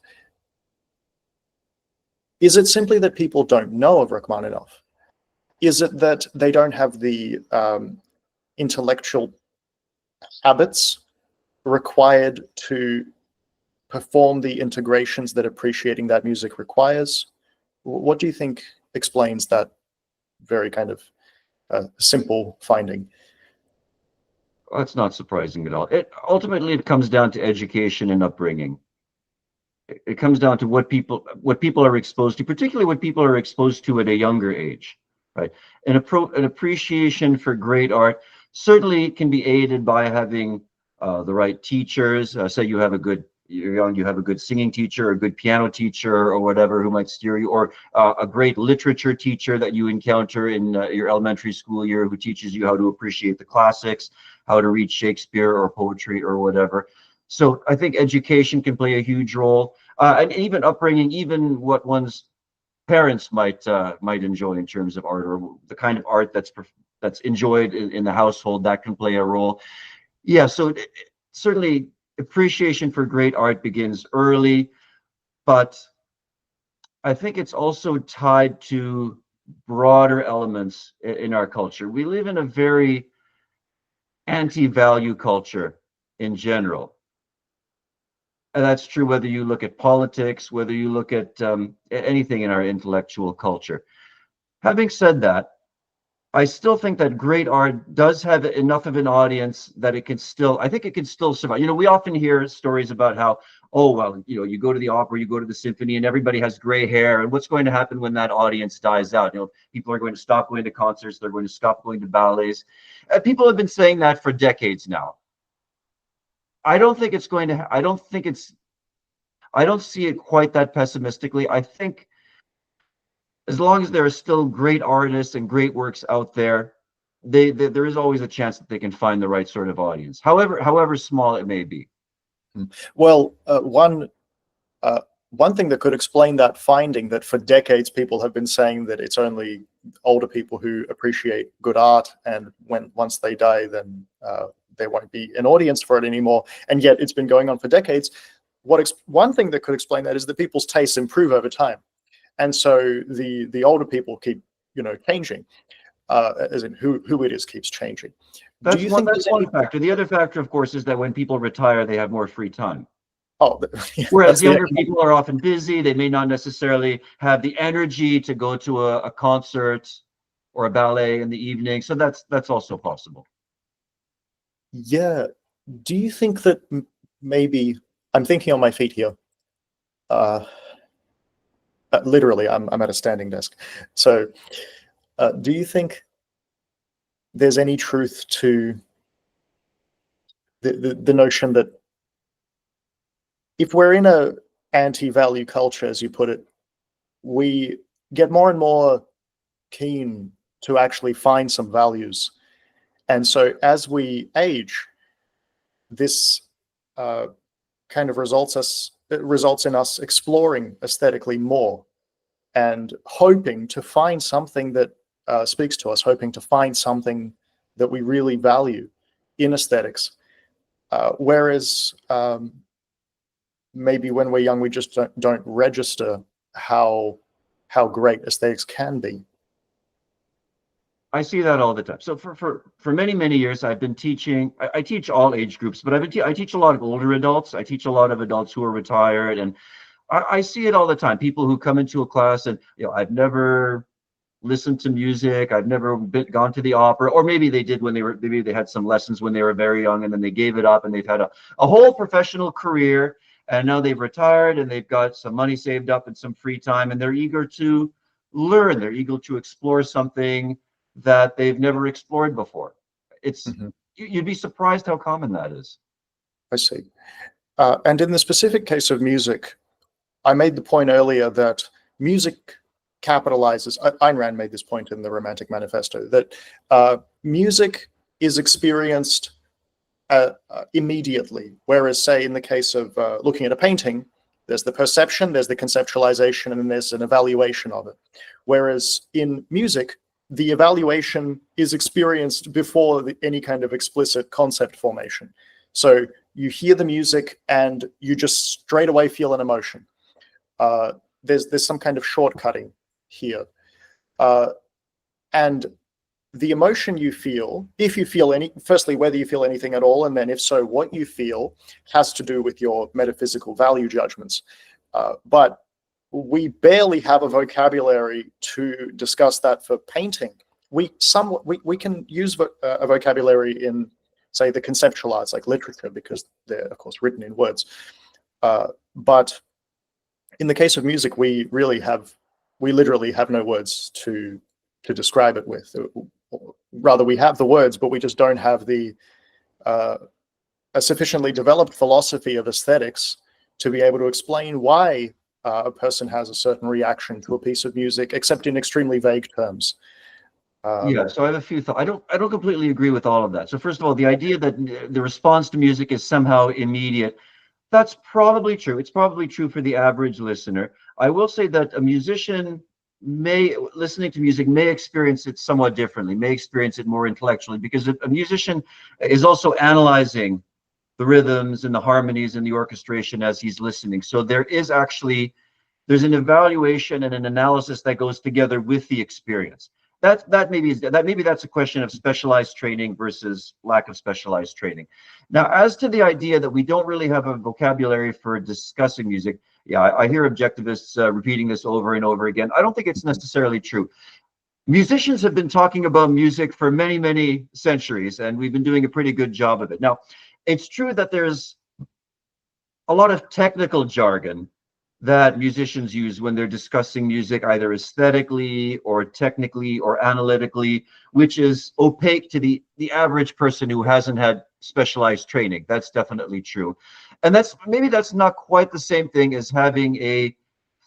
Is it simply that people don't know of Rachmaninoff? Is it that they don't have the intellectual habits required to perform the integrations that appreciating that music requires? What do you think explains that very kind of simple finding? Well, that's not surprising at all. Ultimately it comes down to education and upbringing. It comes down to what people are exposed to, particularly what people are exposed to at a younger age, right? An appreciation for great art certainly can be aided by having the right teachers. Say you're young, you have a good singing teacher, a good piano teacher, or whatever, who might steer you, or a great literature teacher that you encounter in your elementary school year, who teaches you how to appreciate the classics, how to read Shakespeare or poetry or whatever. So I think education can play a huge role, and even upbringing, even what one's parents might enjoy in terms of art, or the kind of art that's enjoyed in the household, that can play a role. Yeah, so certainly appreciation for great art begins early, but I think it's also tied to broader elements in our culture. We live in a very anti-value culture in general. And that's true whether you look at politics, whether you look at anything in our intellectual culture. Having said that, I still think that great art does have enough of an audience that it can still, I think it can still survive. You know, we often hear stories about how, oh, well, you know, you go to the opera, you go to the symphony, and everybody has gray hair. And what's going to happen when that audience dies out? You know, people are going to stop going to concerts, they're going to stop going to ballets. People have been saying that for decades now. I don't think it's going to, I don't see it quite that pessimistically. I think as long as there are still great artists and great works out there, there is always a chance that they can find the right sort of audience, however small it may be. Well, one thing that could explain that finding, that for decades people have been saying that it's only older people who appreciate good art, and once they die, then there won't be an audience for it anymore, and yet it's been going on for decades. One thing that could explain that is that people's tastes improve over time, and so the older people keep, you know, changing, as in who it is keeps changing. That's Do you one, think that's one factor. The other factor, of course, is that when people retire, they have more free time. Oh, yeah, whereas younger people are often busy. They may not necessarily have the energy to go to a concert or a ballet in the evening. So that's also possible. Yeah. Do you think that maybe, I'm thinking on my feet here. Literally, I'm at a standing desk. So, do you think there's any truth to the notion that if we're in a anti-value culture, as you put it, we get more and more keen to actually find some values, and so as we age, this kind of results in us exploring aesthetically more and hoping to find something that speaks to us, hoping to find something that we really value in aesthetics. Whereas maybe when we're young, we just don't register how great aesthetics can be. I see that all the time. So for many years, I've been teaching. I teach all age groups, but I teach a lot of older adults. I teach a lot of adults who are retired, and I see it all the time. People who come into a class and, you know, I've never listened to music, I've never gone to the opera, or maybe they did when maybe they had some lessons when they were very young, and then they gave it up, and they've had a whole professional career, and now they've retired and they've got some money saved up and some free time, and they're eager to learn. They're eager to explore something that they've never explored before. It's you'd be surprised how common that is. I see. And in the specific case of music, I made the point earlier that music capitalizes. Ayn Rand made this point in the Romantic Manifesto, that music is experienced immediately, whereas, say, in the case of looking at a painting, there's the perception, there's the conceptualization, and then there's an evaluation of it. Whereas in music, the evaluation is experienced before any kind of explicit concept formation. So you hear the music and you just straight away feel an emotion. There's some kind of shortcutting here. And the emotion you feel, if you feel any, firstly, whether you feel anything at all, and then if so, what you feel, has to do with your metaphysical value judgments. But we barely have a vocabulary to discuss that for painting. We can use a vocabulary in, say, the conceptual arts like literature, because they're, of course, written in words. But in the case of music, we literally have no words to describe it with. Rather, we have the words, but we just don't have a sufficiently developed philosophy of aesthetics to be able to explain why a person has a certain reaction to a piece of music, except in extremely vague terms. Yeah, so I have a few thoughts. I don't completely agree with all of that. So first of all, the idea that the response to music is somehow immediate, that's probably true. It's probably true for the average listener. I will say that a musician listening to music may experience it somewhat differently, may experience it more intellectually, because a musician is also analyzing the rhythms and the harmonies and the orchestration as he's listening. So there's an evaluation and an analysis that goes together with the experience. maybe that's a question of specialized training versus lack of specialized training. Now, as to the idea that we don't really have a vocabulary for discussing music, yeah, I hear objectivists repeating this over and over again. I don't think it's necessarily true. Musicians have been talking about music for many, many centuries, and we've been doing a pretty good job of it. Now, it's true that there's a lot of technical jargon that musicians use when they're discussing music, either aesthetically or technically or analytically, which is opaque to the average person who hasn't had specialized training. That's definitely true. And maybe that's not quite the same thing as having a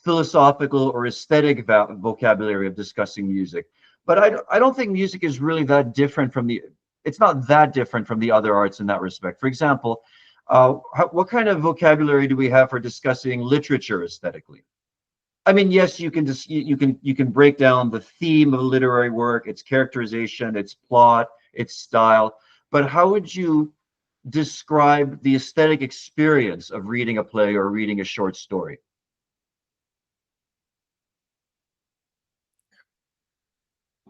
philosophical or aesthetic vocabulary of discussing music. But I don't think music is really that different from it's not that different from the other arts in that respect. For example, what kind of vocabulary do we have for discussing literature aesthetically? I mean, yes, you can break down the theme of a literary work, its characterization, its plot, its style, but how would you describe the aesthetic experience of reading a play or reading a short story?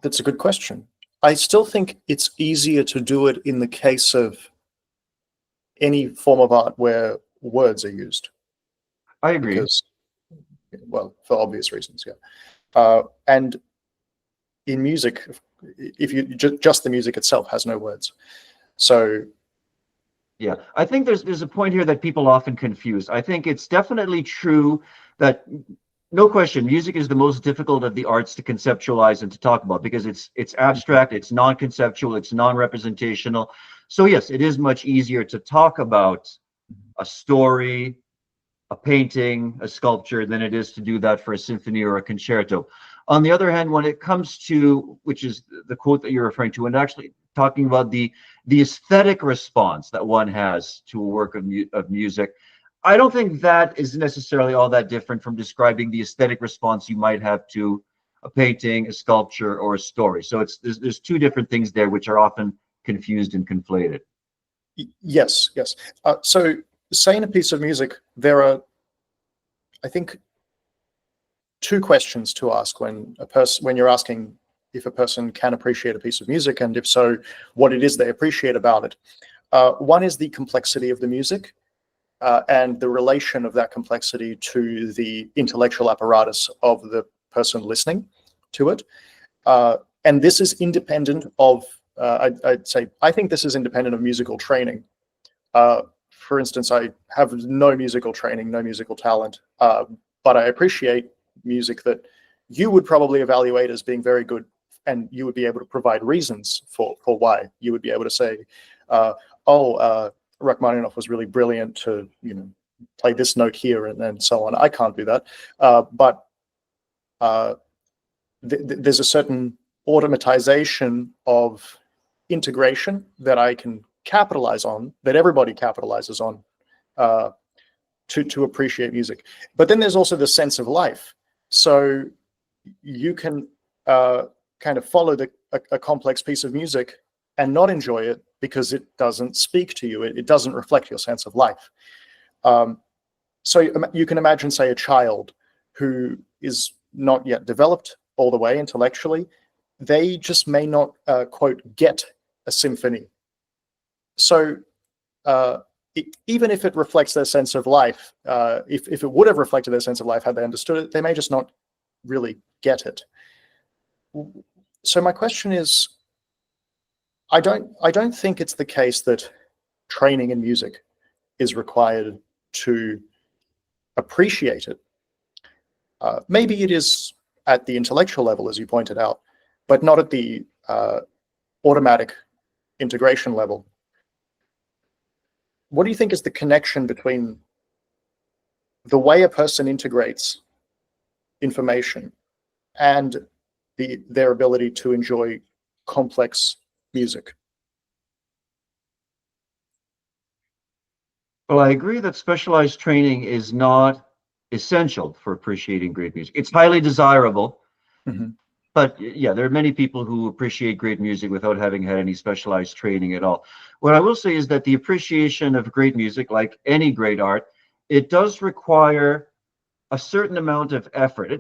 That's a good question. I still think it's easier to do it in the case of any form of art where words are used. I agree. Because, well, for obvious reasons, yeah. And in music, if you just the music itself has no words. So yeah, I think there's a point here that people often confuse. I think it's definitely true that, no question, music is the most difficult of the arts to conceptualize and to talk about, because it's abstract, it's non-conceptual, it's non-representational. So yes, it is much easier to talk about a story, a painting, a sculpture, than it is to do that for a symphony or a concerto. On the other hand, when it comes to, which is the quote that you're referring to, and actually talking about the aesthetic response that one has to a work of music, I don't think that is necessarily all that different from describing the aesthetic response you might have to a painting, a sculpture, or a story. So there's two different things there which are often confused and conflated. Yes. So say in a piece of music, there are, I think, two questions to ask when you're asking if a person can appreciate a piece of music, and if so, what it is they appreciate about it. One is the complexity of the music, and the relation of that complexity to the intellectual apparatus of the person listening to it. And this is independent of, I think this is independent of musical training. For instance, I have no musical training, no musical talent, but I appreciate music that you would probably evaluate as being very good, and you would be able to provide reasons for why. You would be able to say, Rachmaninoff was really brilliant to, play this note here and so on. I can't do that, but there's a certain automatization of integration that I can capitalize on, that everybody capitalizes on, to appreciate music. But then there's also the sense of life. So you can kind of follow a complex piece of music and not enjoy it because it doesn't speak to you. It doesn't reflect your sense of life. So you can imagine, say, a child who is not yet developed all the way intellectually. They just may not, quote, get a symphony. So even if it reflects their sense of life, if it would have reflected their sense of life had they understood it, they may just not really get it. So my question is, I don't think it's the case that training in music is required to appreciate it. Maybe it is at the intellectual level, as you pointed out, but not at the automatic integration level. What do you think is the connection between the way a person integrates information and their ability to enjoy complex music? Well, I agree that specialized training is not essential for appreciating great music. It's highly desirable, but yeah, there are many people who appreciate great music without having had any specialized training at all. What I will say is that the appreciation of great music, like any great art, it does require a certain amount of effort.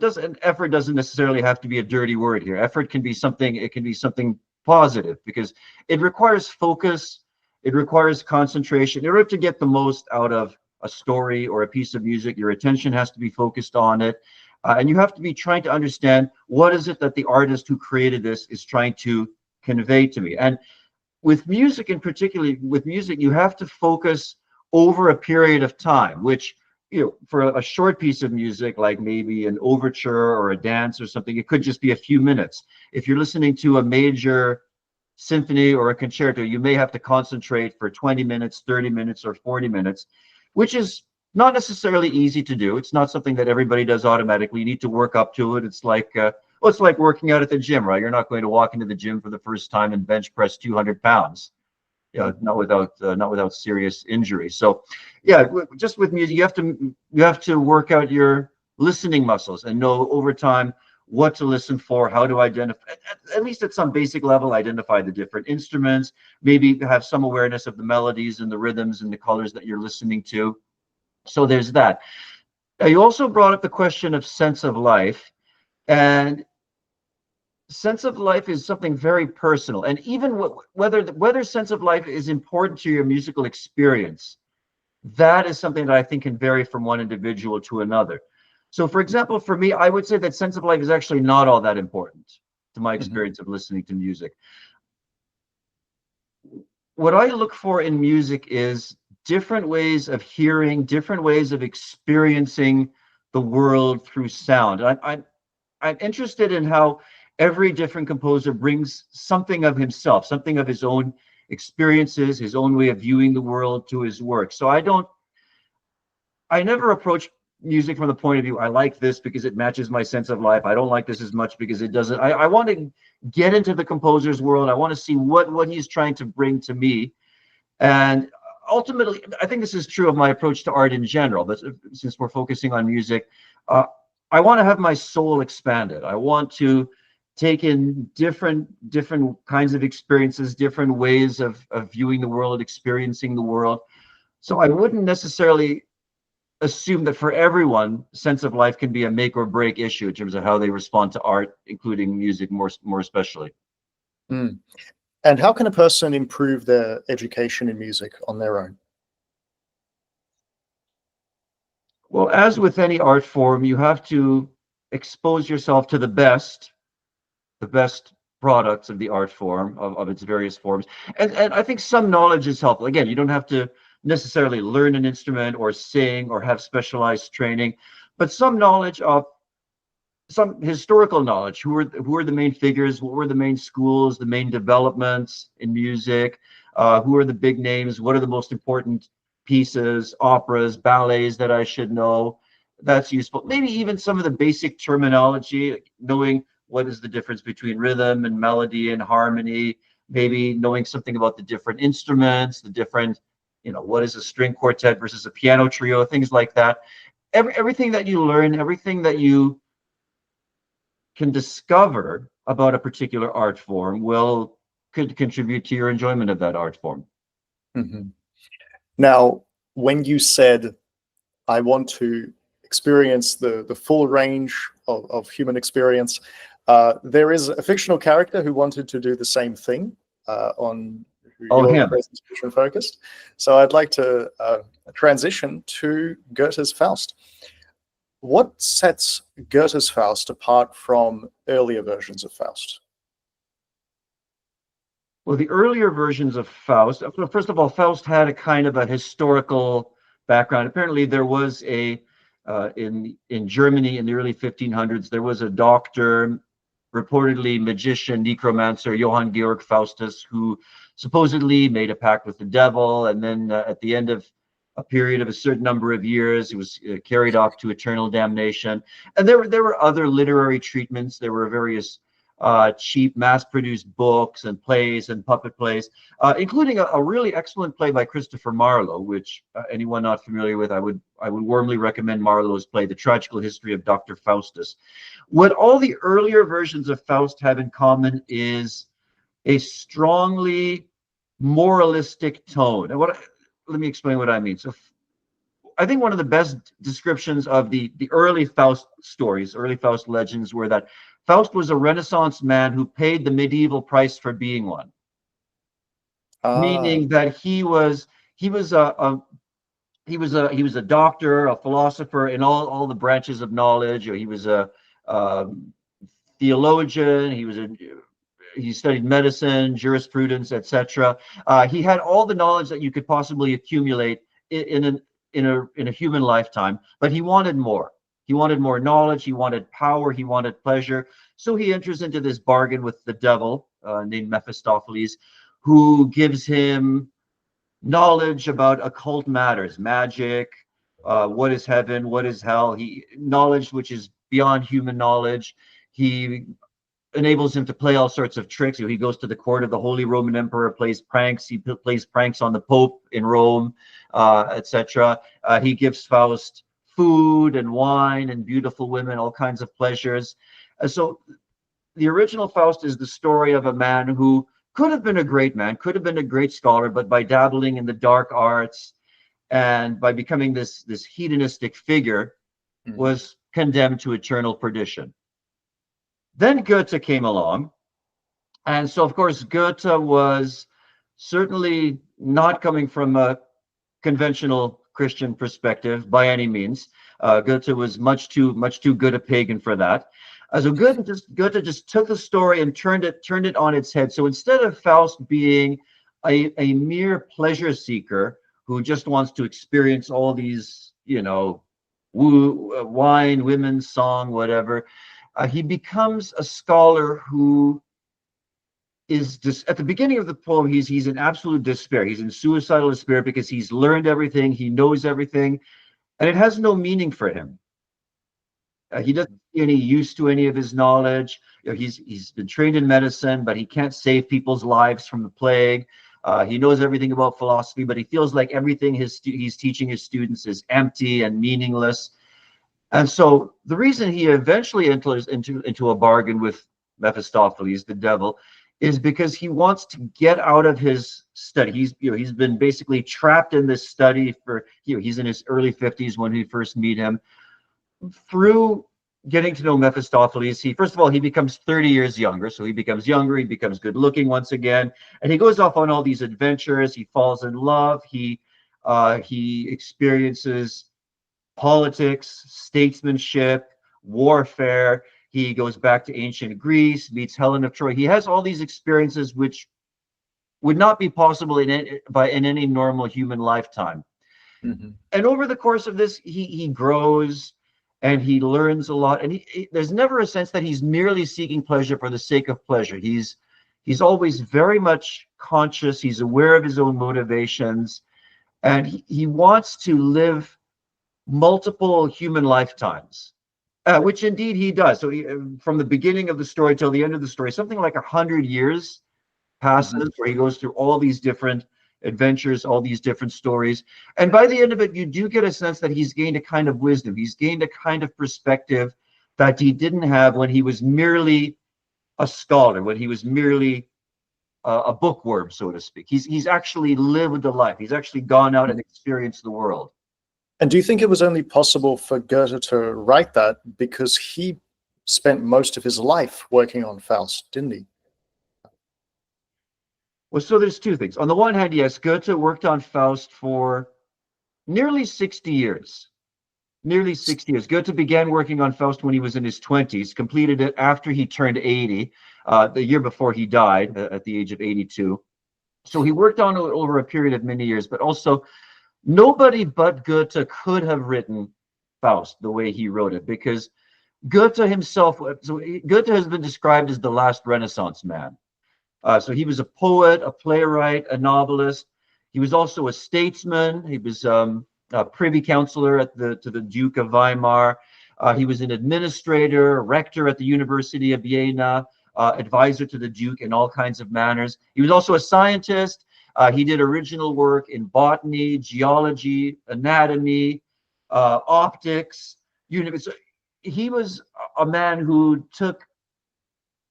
Effort doesn't necessarily have to be a dirty word here. Effort can be something, it can be something positive, because it requires focus, it requires concentration. In order to get the most out of a story or a piece of music, your attention has to be focused on it. And you have to be trying to understand what is it that the artist who created this is trying to convey to me. And with music, in particular, with music, you have to focus over a period of time, which, for a short piece of music, like maybe an overture or a dance or something, it could just be a few minutes. If you're listening to a major symphony or a concerto, you may have to concentrate for 20 minutes, 30 minutes, or 40 minutes, which is not necessarily easy to do. It's not something that everybody does automatically. You need to work up to it. It's like it's like working out at the gym, right? You're not going to walk into the gym for the first time and bench press 200 pounds. Yeah, not without serious injury. So, yeah, just with music, you have to work out your listening muscles and know over time what to listen for, how to identify, at least at some basic level, identify the different instruments, maybe have some awareness of the melodies and the rhythms and the colors that you're listening to. So there's that. Now, you also brought up the question of sense of life, and sense of life is something very personal. And even whether sense of life is important to your musical experience, that is something that I think can vary from one individual to another. So, for example, for me, I would say that sense of life is actually not all that important to my experience of listening to music. What I look for in music is different ways of hearing, different ways of experiencing the world through sound. I'm interested in how every different composer brings something of himself, something of his own experiences, his own way of viewing the world to his work. So I never approach music from the point of view, I like this because it matches my sense of life. I don't like this as much because it doesn't. I want to get into the composer's world. I want to see what he's trying to bring to me. And ultimately, I think this is true of my approach to art in general, but since we're focusing on music, I want to have my soul expanded. I want to take in different kinds of experiences, different ways of viewing the world, experiencing the world. So I wouldn't necessarily assume that for everyone, sense of life can be a make or break issue in terms of how they respond to art, including music more especially. Mm. And how can a person improve their education in music on their own? Well, as with any art form, you have to expose yourself to the best products of the art form, of its various forms. And I think some knowledge is helpful. Again, you don't have to necessarily learn an instrument or sing or have specialized training, but some knowledge of some historical knowledge. Who are the main figures? What were the main schools, the main developments in music? Who are the big names? What are the most important pieces, operas, ballets that I should know? That's useful. Maybe even some of the basic terminology, like knowing what is the difference between rhythm and melody and harmony, maybe knowing something about the different instruments, the different, what is a string quartet versus a piano trio, things like that. Everything that you learn, everything that you can discover about a particular art form could contribute to your enjoyment of that art form. Mm-hmm. Now, when you said, I want to experience the full range of human experience, there is a fictional character who wanted to do the same thing on your presentation focused. So I'd like to transition to Goethe's Faust. What sets Goethe's Faust apart from earlier versions of Faust? Well, the earlier versions of Faust, first of all, Faust had a kind of a historical background. Apparently, there was in Germany in the early 1500s, there was a doctor, reportedly magician, necromancer, Johann Georg Faustus, who supposedly made a pact with the devil, and then at the end of a period of a certain number of years, he was carried off to eternal damnation. And there were other literary treatments. There were various cheap mass-produced books and plays and puppet plays, including a really excellent play by Christopher Marlowe, which anyone not familiar with, I would warmly recommend Marlowe's play, The Tragical History of Dr. Faustus. What all the earlier versions of Faust have in common is a strongly moralistic tone. And let me explain what I mean. So I think one of the best descriptions of the early Faust stories, early Faust legends, were that Faust was a Renaissance man who paid the medieval price for being one, Ah, meaning that he was he was a doctor, a philosopher in all the branches of knowledge. Or he was a um, theologian. He studied medicine, jurisprudence, etc. He had all the knowledge that you could possibly accumulate in a human lifetime, but he wanted more. He wanted more knowledge. He wanted power. He wanted pleasure. So he enters into this bargain with the devil named Mephistopheles, who gives him knowledge about occult matters, magic, what is heaven, what is hell. He knowledge which is beyond human knowledge. He enables him to play all sorts of tricks. He goes to the court of the Holy Roman Emperor, plays pranks. He plays pranks on the Pope in Rome, etc. He gives Faust food and wine and beautiful women, all kinds of pleasures. So the original Faust is the story of a man who could have been a great man, could have been a great scholar, but by dabbling in the dark arts and by becoming this hedonistic figure, mm, was condemned to eternal perdition. Then Goethe came along, and so of course Goethe was certainly not coming from a conventional Christian perspective by any means. Goethe was much too good a pagan for that. So Goethe just took the story and turned it on its head. So instead of Faust being a mere pleasure seeker who just wants to experience all these, wine, women, song, whatever, he becomes a scholar who is just at the beginning of the poem. He's in absolute despair. He's in suicidal despair because he's learned everything, he knows everything, and it has no meaning for him. He doesn't see any use to any of his knowledge. He's been trained in medicine, but he can't save people's lives from the plague. He knows everything about philosophy, but he feels like everything he's teaching his students is empty and meaningless. And so the reason he eventually enters into a bargain with Mephistopheles, the devil, is because he wants to get out of his study. He's been basically trapped in this study for, he's in his early 50s when we first meet him. Through getting to know Mephistopheles, he first of all he becomes 30 years younger. So he becomes younger, he becomes good looking once again, and he goes off on all these adventures. He falls in love. He experiences politics, statesmanship, warfare. He goes back to ancient Greece, meets Helen of Troy. He has all these experiences which would not be possible in any normal human lifetime. mm-hmm. And over the course of this, he grows and he learns a lot. And there's never a sense that he's merely seeking pleasure for the sake of pleasure. He's always very much conscious. He's aware of his own motivations, and he wants to live multiple human lifetimes, which indeed he does. So from the beginning of the story till the end of the story, something like 100 years passes where he goes through all these different adventures, all these different stories. And by the end of it, you do get a sense that he's gained a kind of wisdom. He's gained a kind of perspective that he didn't have when he was merely a scholar, when he was merely a bookworm, so to speak. He's actually lived a life. He's actually gone out and experienced the world. And do you think it was only possible for Goethe to write that because he spent most of his life working on Faust, didn't he? Well, so there's two things. On the one hand, yes, Goethe worked on Faust for nearly 60 years. Nearly 60 years. Goethe began working on Faust when he was in his 20s, completed it after he turned 80, the year before he died at the age of 82. So he worked on it over a period of many years, but also nobody but Goethe could have written Faust the way he wrote it, because Goethe himself, so Goethe has been described as the last Renaissance man. So he was a poet, a playwright, a novelist. He was also a statesman. He was a privy councillor to the Duke of Weimar. He was an administrator, rector at the University of Vienna, advisor to the Duke in all kinds of manners. He was also a scientist. He did original work in botany, geology, anatomy, optics. So he was a man who took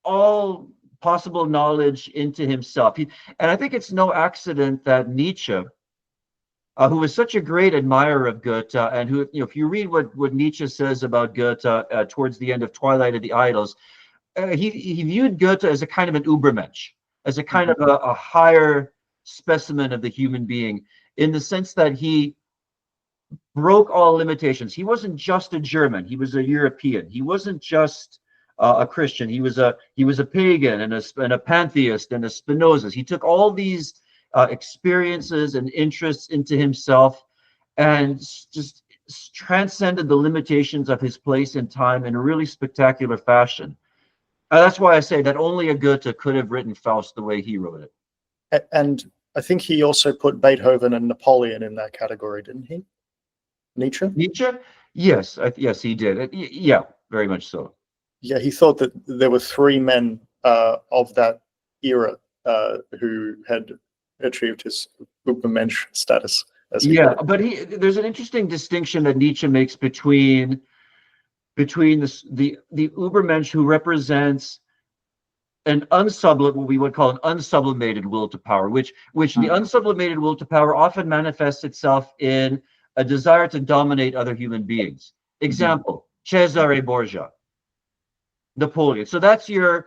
all possible knowledge into himself. And I think it's no accident that Nietzsche who was such a great admirer of Goethe, and who, if you read what Nietzsche says about Goethe towards the end of Twilight of the Idols, he viewed Goethe as a kind of an Übermensch, as a kind of a higher specimen of the human being, in the sense that he broke all limitations. He wasn't just a German; he was a European. He wasn't just a Christian. He was a pagan and a pantheist and a Spinozist. He took all these experiences and interests into himself, and just transcended the limitations of his place and time in a really spectacular fashion. That's why I say that only a Goethe could have written Faust the way he wrote it. And I think he also put Beethoven and Napoleon in that category, didn't he? Nietzsche? Nietzsche? Yes, yes, he did. Yeah, very much so. Yeah, he thought that there were three men of that era who had achieved his Übermensch status. Yeah, but there's an interesting distinction that Nietzsche makes between the Übermensch, who represents an what we would call an unsublimated will to power, which the unsublimated will to power often manifests itself in a desire to dominate other human beings. Example, Cesare Borgia, Napoleon. So that's your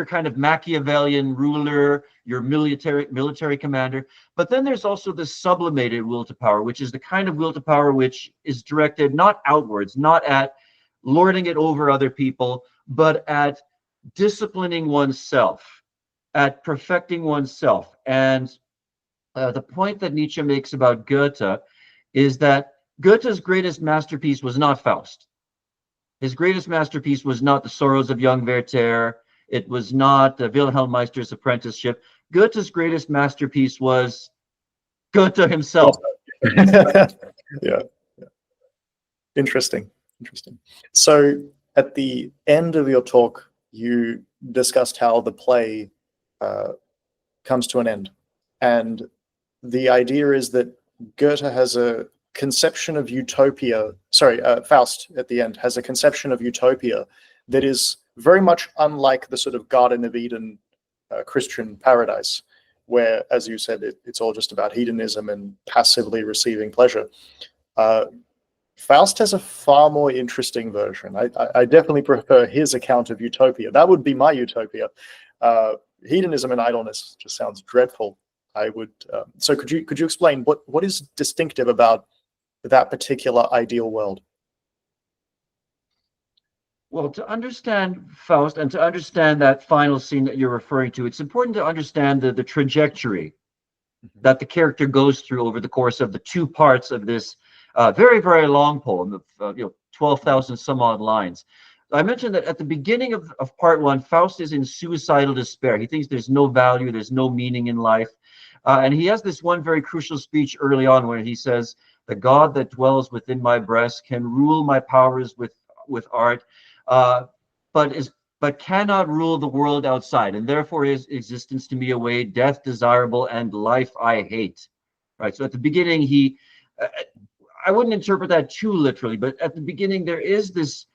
kind of Machiavellian ruler, your military commander. But then there's also the sublimated will to power, which is the kind of will to power which is directed not outwards, not at lording it over other people, but at disciplining oneself, at perfecting oneself. And the point that Nietzsche makes about Goethe is that Goethe's greatest masterpiece was not Faust. His greatest masterpiece was not The Sorrows of Young Werther. It was not Wilhelm Meister's Apprenticeship. Goethe's greatest masterpiece was Goethe himself. Yeah. Interesting. So at the end of your talk, you discussed how the play comes to an end. And the idea is that Goethe has a conception of utopia, Faust at the end has a conception of utopia that is very much unlike the sort of Garden of Eden Christian paradise, where, as you said, it's all just about hedonism and passively receiving pleasure. Faust has a far more interesting version. I definitely prefer his account of utopia. That would be my utopia. Hedonism and idleness just sounds dreadful. I would. So could you explain what is distinctive about that particular ideal world? Well, to understand Faust and to understand that final scene that you're referring to, it's important to understand the trajectory that the character goes through over the course of the two parts of this very, very long poem of 12,000 some odd lines. I mentioned that at the beginning of part one, Faust is in suicidal despair. He thinks there's no value, there's no meaning in life. And he has this one very crucial speech early on where he says, "The God that dwells within my breast can rule my powers with art, but cannot rule the world outside, and therefore is existence to me away, death desirable, and life I hate." Right. So at the beginning, I wouldn't interpret that too literally, but at the beginning there is this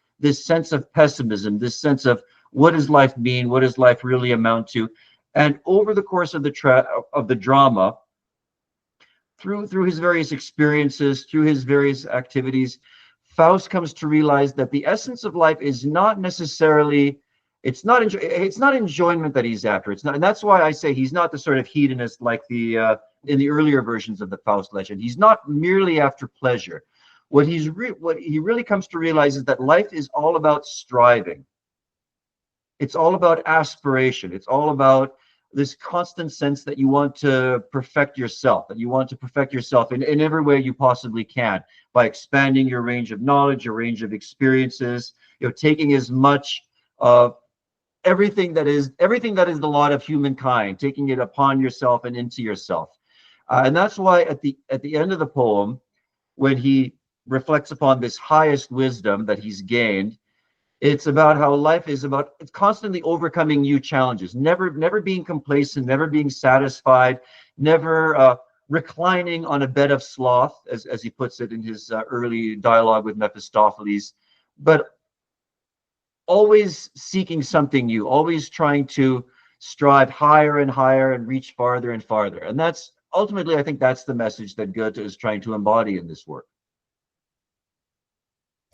sense of pessimism, this sense of what does life mean, what does life really amount to, and over the course of the drama, through his various experiences, through his various activities, Faust comes to realize that the essence of life is not necessarily, it's not enjoyment that he's after. It's not, and that's why I say he's not the sort of hedonist like in the earlier versions of the Faust legend. He's not merely after pleasure. What he really comes to realize is that life is all about striving. It's all about aspiration. It's all about this constant sense that you want to perfect yourself, in every way you possibly can, by expanding your range of knowledge, your range of experiences, taking as much of everything that is the lot of humankind, taking it upon yourself and into yourself. And that's why at the end of the poem, when he reflects upon this highest wisdom that he's gained, it's about how life is about constantly overcoming new challenges, never being complacent, never being satisfied, never reclining on a bed of sloth, as he puts it in his early dialogue with Mephistopheles, but always seeking something new, always trying to strive higher and higher and reach farther and farther. And that's ultimately, I think that's the message that Goethe is trying to embody in this work.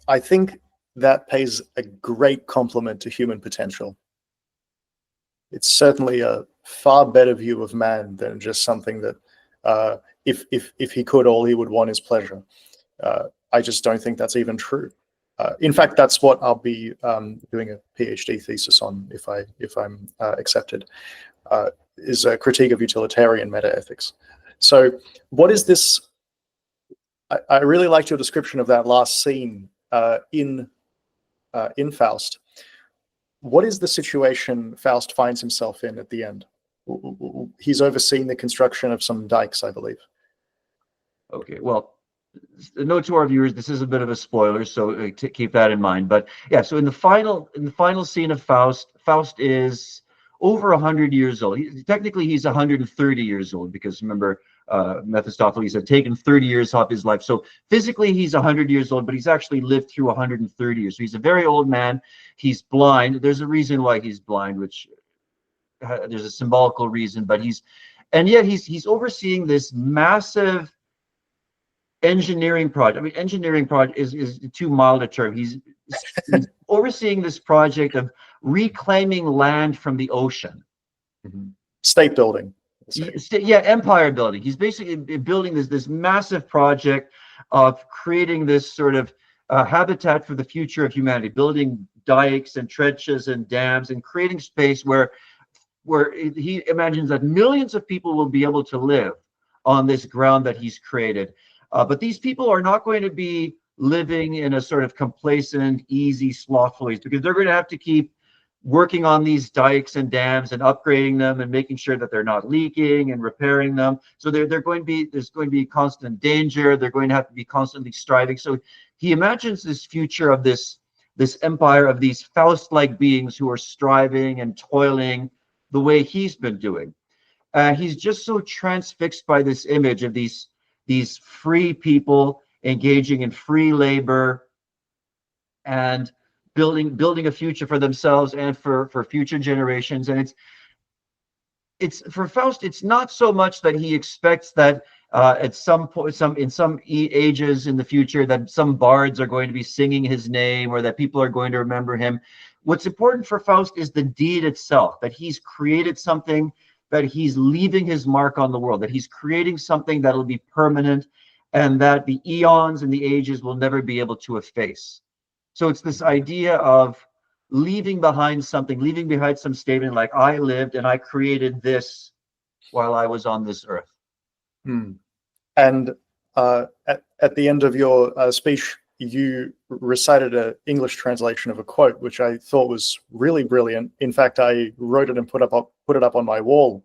I think that pays a great compliment to human potential. It's certainly a far better view of man than just something that, if he could, all he would want is pleasure. I just don't think that's even true. In fact, that's what I'll be doing a PhD thesis on if I'm accepted, is a critique of utilitarian metaethics. So, what is this? I really liked your description of that last scene in Faust. What is the situation Faust finds himself in at the end? He's overseeing the construction of some dikes, I believe. Okay, well, note to our viewers, this is a bit of a spoiler, so keep that in mind. But yeah, so in the final scene of Faust, Faust is over 100 years old. Technically, he's 130 years old, because remember, Mephistopheles had taken 30 years off his life. So physically, he's 100 years old, but he's actually lived through 130 years. So he's a very old man. He's blind. There's a reason why he's blind, which there's a symbolical reason, but and yet he's overseeing this massive engineering project. I mean, engineering project is too mild a term. He's overseeing this project of reclaiming land from the ocean. Mm-hmm. State building. Yeah, empire building. He's basically building this massive project of creating this sort of habitat for the future of humanity, building dikes and trenches and dams and creating space where he imagines that millions of people will be able to live on this ground that he's created. But these people are not going to be living in a sort of complacent, easy, slothful ways, because they're going to have to keep working on these dikes and dams and upgrading them and making sure that they're not leaking and repairing them. So there's going to be constant danger. They're going to have to be constantly striving. So he imagines this future of this empire of these Faust-like beings who are striving and toiling the way he's been doing. He's just so transfixed by this image of these free people engaging in free labor and building a future for themselves and for future generations. And it's for Faust, it's not so much that he expects that at some point, in some ages in the future, that some bards are going to be singing his name or that people are going to remember him. What's important for Faust is the deed itself, that he's created something, that he's leaving his mark on the world, that he's creating something that'll be permanent and that the eons and the ages will never be able to efface. So it's this idea of leaving behind something, leaving behind some statement like, I lived and I created this while I was on this earth. And at the end of your speech, you recited an English translation of a quote, which I thought was really brilliant. In fact, I wrote it and put it up on my wall.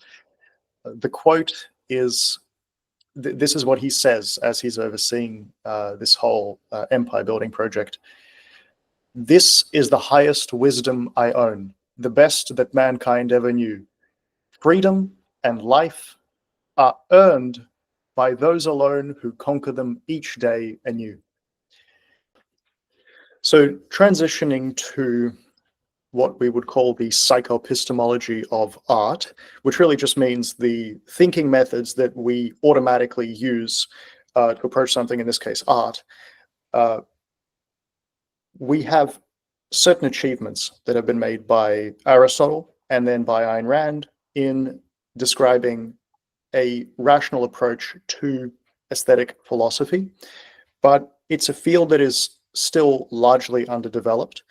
The quote is, this is what he says as he's overseeing this whole empire building project. "This is the highest wisdom I own, the best that mankind ever knew. Freedom and life are earned by those alone who conquer them each day anew." So transitioning to what we would call the psychoepistemology of art, which really just means the thinking methods that we automatically use to approach something, in this case art, we have certain achievements that have been made by Aristotle and then by Ayn Rand in describing a rational approach to aesthetic philosophy, but it's a field that is still largely underdeveloped.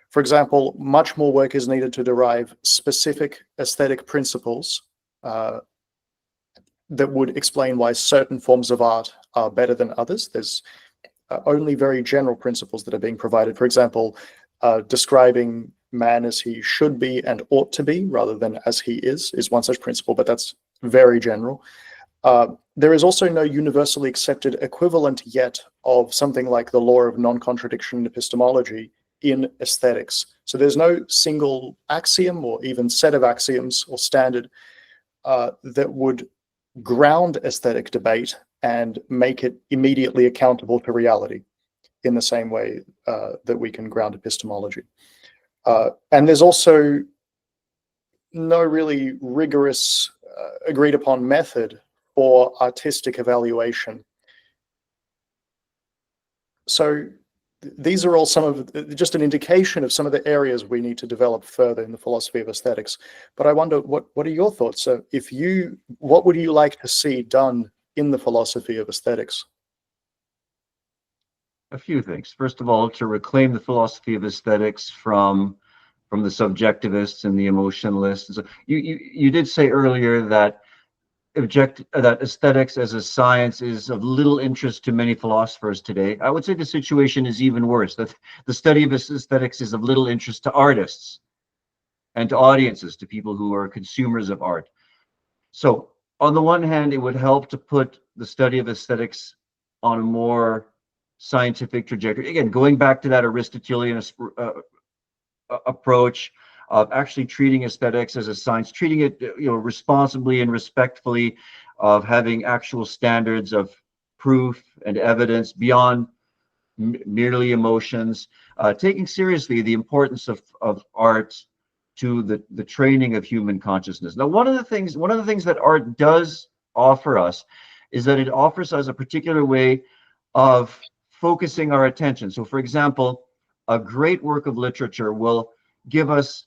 For example, much more work is needed to derive specific aesthetic principles that would explain why certain forms of art are better than others. There's only very general principles that are being provided. For example, describing man as he should be and ought to be rather than as he is one such principle, but that's very general. There is also no universally accepted equivalent yet of something like the law of non-contradiction in epistemology in aesthetics. So there's no single axiom or even set of axioms or standard that would ground aesthetic debate and make it immediately accountable to reality in the same way that we can ground epistemology. And there's also no really rigorous agreed upon method for artistic evaluation. So these are all some of, just an indication of some of the areas we need to develop further in the philosophy of aesthetics. But I wonder, what are your thoughts? So what would you like to see done in the philosophy of aesthetics? A few things. First of all, to reclaim the philosophy of aesthetics from the subjectivists and the emotionalists. So you did say earlier that aesthetics as a science is of little interest to many philosophers today. I would say the situation is even worse, that the study of aesthetics is of little interest to artists and to audiences, to people who are consumers of art. So on the one hand, it would help to put the study of aesthetics on a more scientific trajectory. Again, going back to that Aristotelian approach of actually treating aesthetics as a science, treating it, responsibly and respectfully, of having actual standards of proof and evidence beyond merely emotions, taking seriously the importance of art to the training of human consciousness. Now, one of the things that art does offer us is that it offers us a particular way of focusing our attention. So, for example, a great work of literature will give us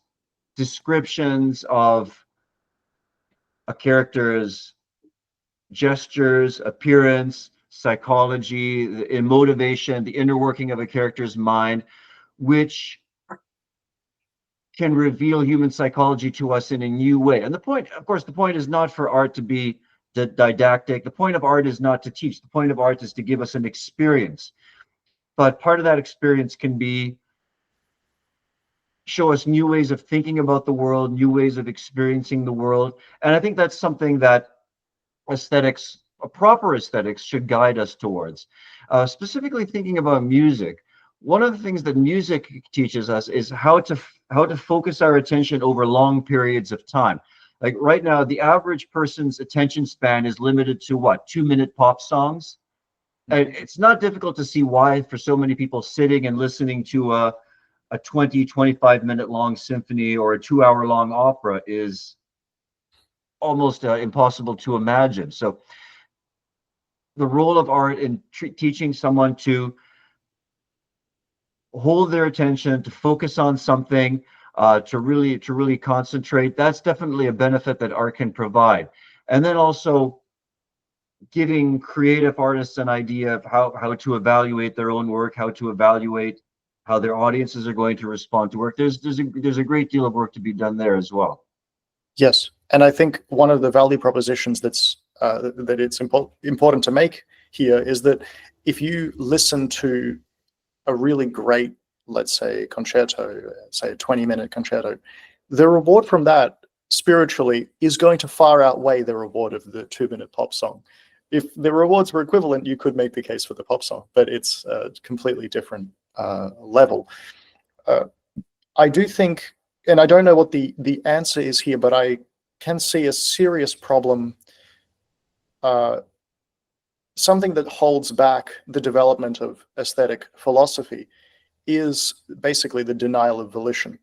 descriptions of a character's gestures, appearance, psychology, motivation, the inner working of a character's mind, which can reveal human psychology to us in a new way. And the point, of course, the point is not for art to be didactic. The point of art is not to teach. The point of art is to give us an experience. But part of that experience can be show us new ways of thinking about the world, new ways of experiencing the world. And I think that's something that aesthetics, a proper aesthetics, should guide us towards. Specifically thinking about music, one of the things that music teaches us is how to focus our attention over long periods of time. Like right now, the average person's attention span is limited to what, 2-minute pop songs? And it's not difficult to see why, for so many people, sitting and listening to a 25-minute long symphony or a 2-hour long opera is almost impossible to imagine. So the role of art in teaching someone to hold their attention, to focus on something, to really concentrate, that's definitely a benefit that art can provide. And then also giving creative artists an idea of how to evaluate their own work, how to evaluate how their audiences are going to respond to work. There's a great deal of work to be done there as well. Yes, and I think one of the value propositions that it's important to make here is that if you listen to a really great, let's say, concerto, say a 20-minute concerto, the reward from that spiritually is going to far outweigh the reward of the 2-minute pop song. If the rewards were equivalent, you could make the case for the pop song, but it's a completely different level. I do think, and I don't know what the answer is here, but I can see a serious problem, something that holds back the development of aesthetic philosophy is basically the denial of volition,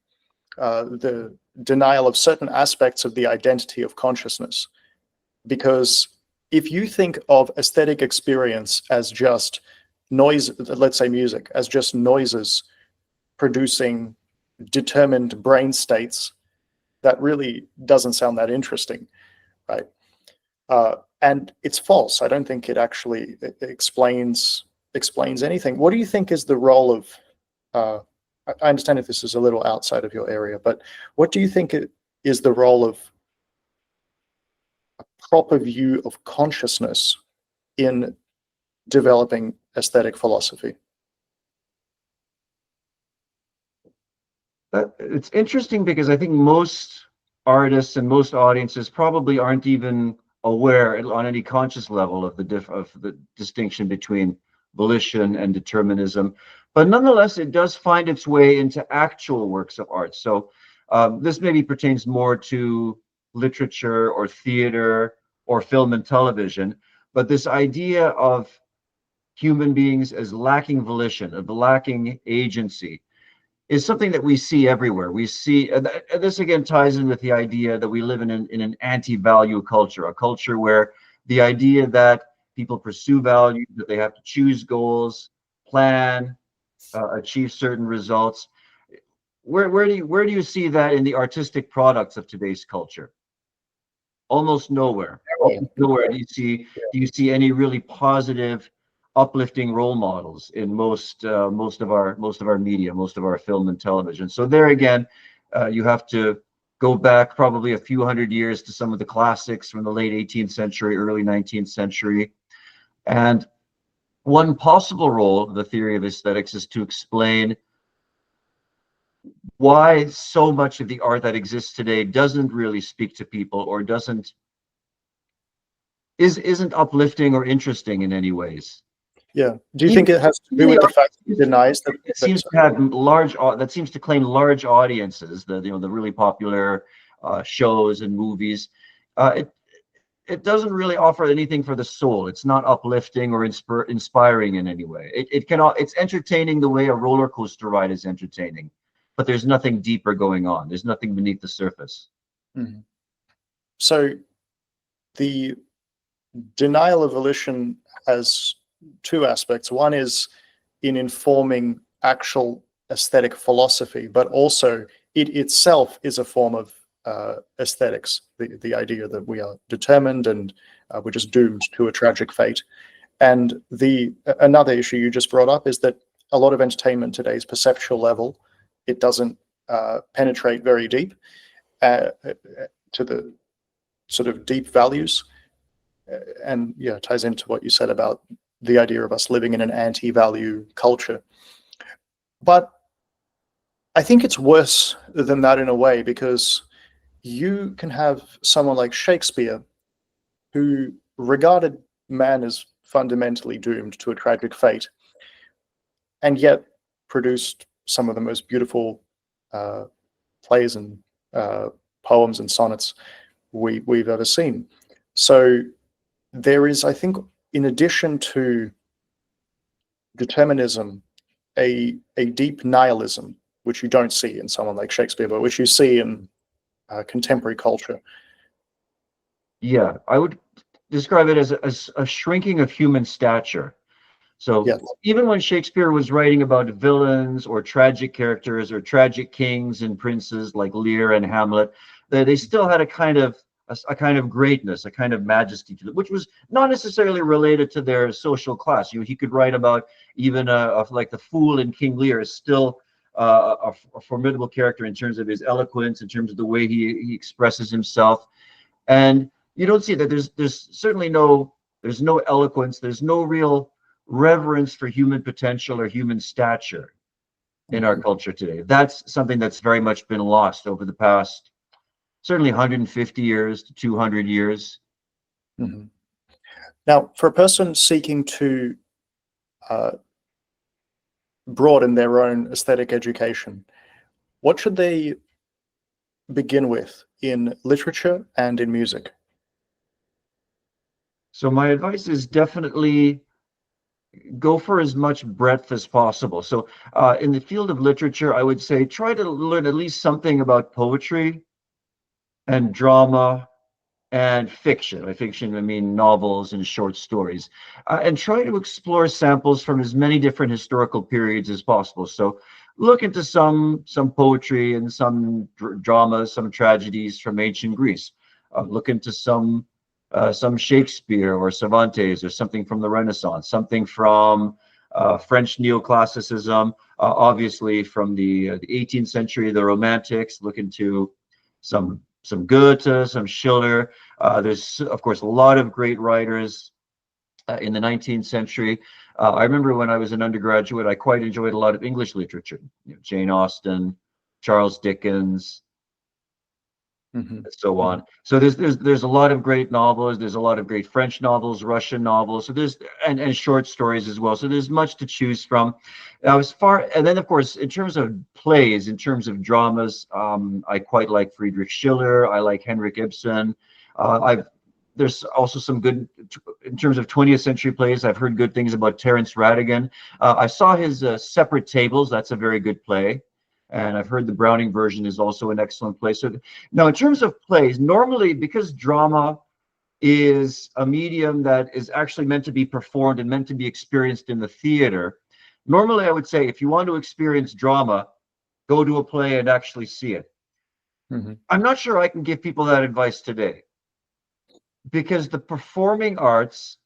the denial of certain aspects of the identity of consciousness. Because if you think of aesthetic experience as just noise, let's say music, as just noises producing determined brain states, that really doesn't sound that interesting, right? And it's false. I don't think it actually explains anything. What do you think is the role of, I understand if this is a little outside of your area, but what do you think is the role of a proper view of consciousness in developing aesthetic philosophy? It's interesting because I think most artists and most audiences probably aren't even aware on any conscious level of the distinction between volition and determinism. But nonetheless, it does find its way into actual works of art. So this maybe pertains more to literature or theater or film and television. But this idea of human beings as lacking volition, of lacking agency, is something that we see everywhere. We see, and this again ties in with the idea that we live in an anti-value culture, a culture where the idea that people pursue values, that they have to choose goals, plan, achieve certain results. Where do you see that in the artistic products of today's culture? Almost nowhere. Almost nowhere do you see any really positive, uplifting role models in most of our media, most of our film and television. So there again, you have to go back probably a few hundred years to some of the classics from the late 18th century, early 19th century. And one possible role of the theory of aesthetics is to explain why so much of the art that exists today doesn't really speak to people, or isn't uplifting or interesting in any ways. Yeah. Do you think it has to do with the fact that it denies that it seems to have that seems to claim large audiences, the the really popular shows and movies. It doesn't really offer anything for the soul. It's not uplifting or inspiring in any way. It's entertaining the way a roller coaster ride is entertaining, but there's nothing deeper going on. There's nothing beneath the surface. Mhm. So the denial of volition has two aspects. One is in informing actual aesthetic philosophy, but also it itself is a form of aesthetics, the idea that we are determined and we're just doomed to a tragic fate. And another issue you just brought up is that a lot of entertainment today is perceptual level. It doesn't penetrate very deep to the sort of deep values. And yeah, it ties into what you said about the idea of us living in an anti-value culture. But I think it's worse than that in a way, because you can have someone like Shakespeare, who regarded man as fundamentally doomed to a tragic fate, and yet produced some of the most beautiful plays and poems and sonnets we've ever seen. So there is, I think, in addition to determinism, a deep nihilism, which you don't see in someone like Shakespeare, but which you see in contemporary culture. Yeah, I would describe it as a shrinking of human stature. So Yes. even when Shakespeare was writing about villains or tragic characters or tragic kings and princes like Lear and Hamlet, they still had a kind of greatness, a kind of majesty to them, which was not necessarily related to their social class. He could write about even like the fool in King Lear is still a formidable character in terms of his eloquence, in terms of the way he expresses himself. And you don't see that there's certainly there's no eloquence, there's no real reverence for human potential or human stature in our culture today. That's something that's very much been lost over the past certainly 150 years to 200 years. Mm-hmm. Now, for a person seeking to broaden their own aesthetic education, what should they begin with in literature and in music? So my advice is definitely go for as much breadth as possible. So in the field of literature, I would say try to learn at least something about poetry and drama and fiction. By fiction, I mean novels and short stories, and try to explore samples from as many different historical periods as possible. So look into some poetry and some dramas, some tragedies from ancient Greece. Look into some Shakespeare or Cervantes or something from the Renaissance, something from French neoclassicism, obviously from the 18th century, the Romantics. Look into some Goethe, some Schiller. There's, of course, a lot of great writers in the 19th century. I remember when I was an undergraduate, I quite enjoyed a lot of English literature, Jane Austen, Charles Dickens, and so on. So there's a lot of great novels. There's a lot of great French novels, Russian novels. So there's and short stories as well. So there's much to choose from. And then of course in terms of plays, in terms of dramas, I quite like Friedrich Schiller. I like Henrik Ibsen. There's also some good, in terms of 20th century plays, I've heard good things about Terence Rattigan. I saw his Separate Tables. That's a very good play. And I've heard the Browning version is also an excellent play. So now in terms of plays, normally because drama is a medium that is actually meant to be performed and meant to be experienced in the theater. Normally, I would say if you want to experience drama, go to a play and actually see it. Mm-hmm. I'm not sure I can give people that advice today, because the performing arts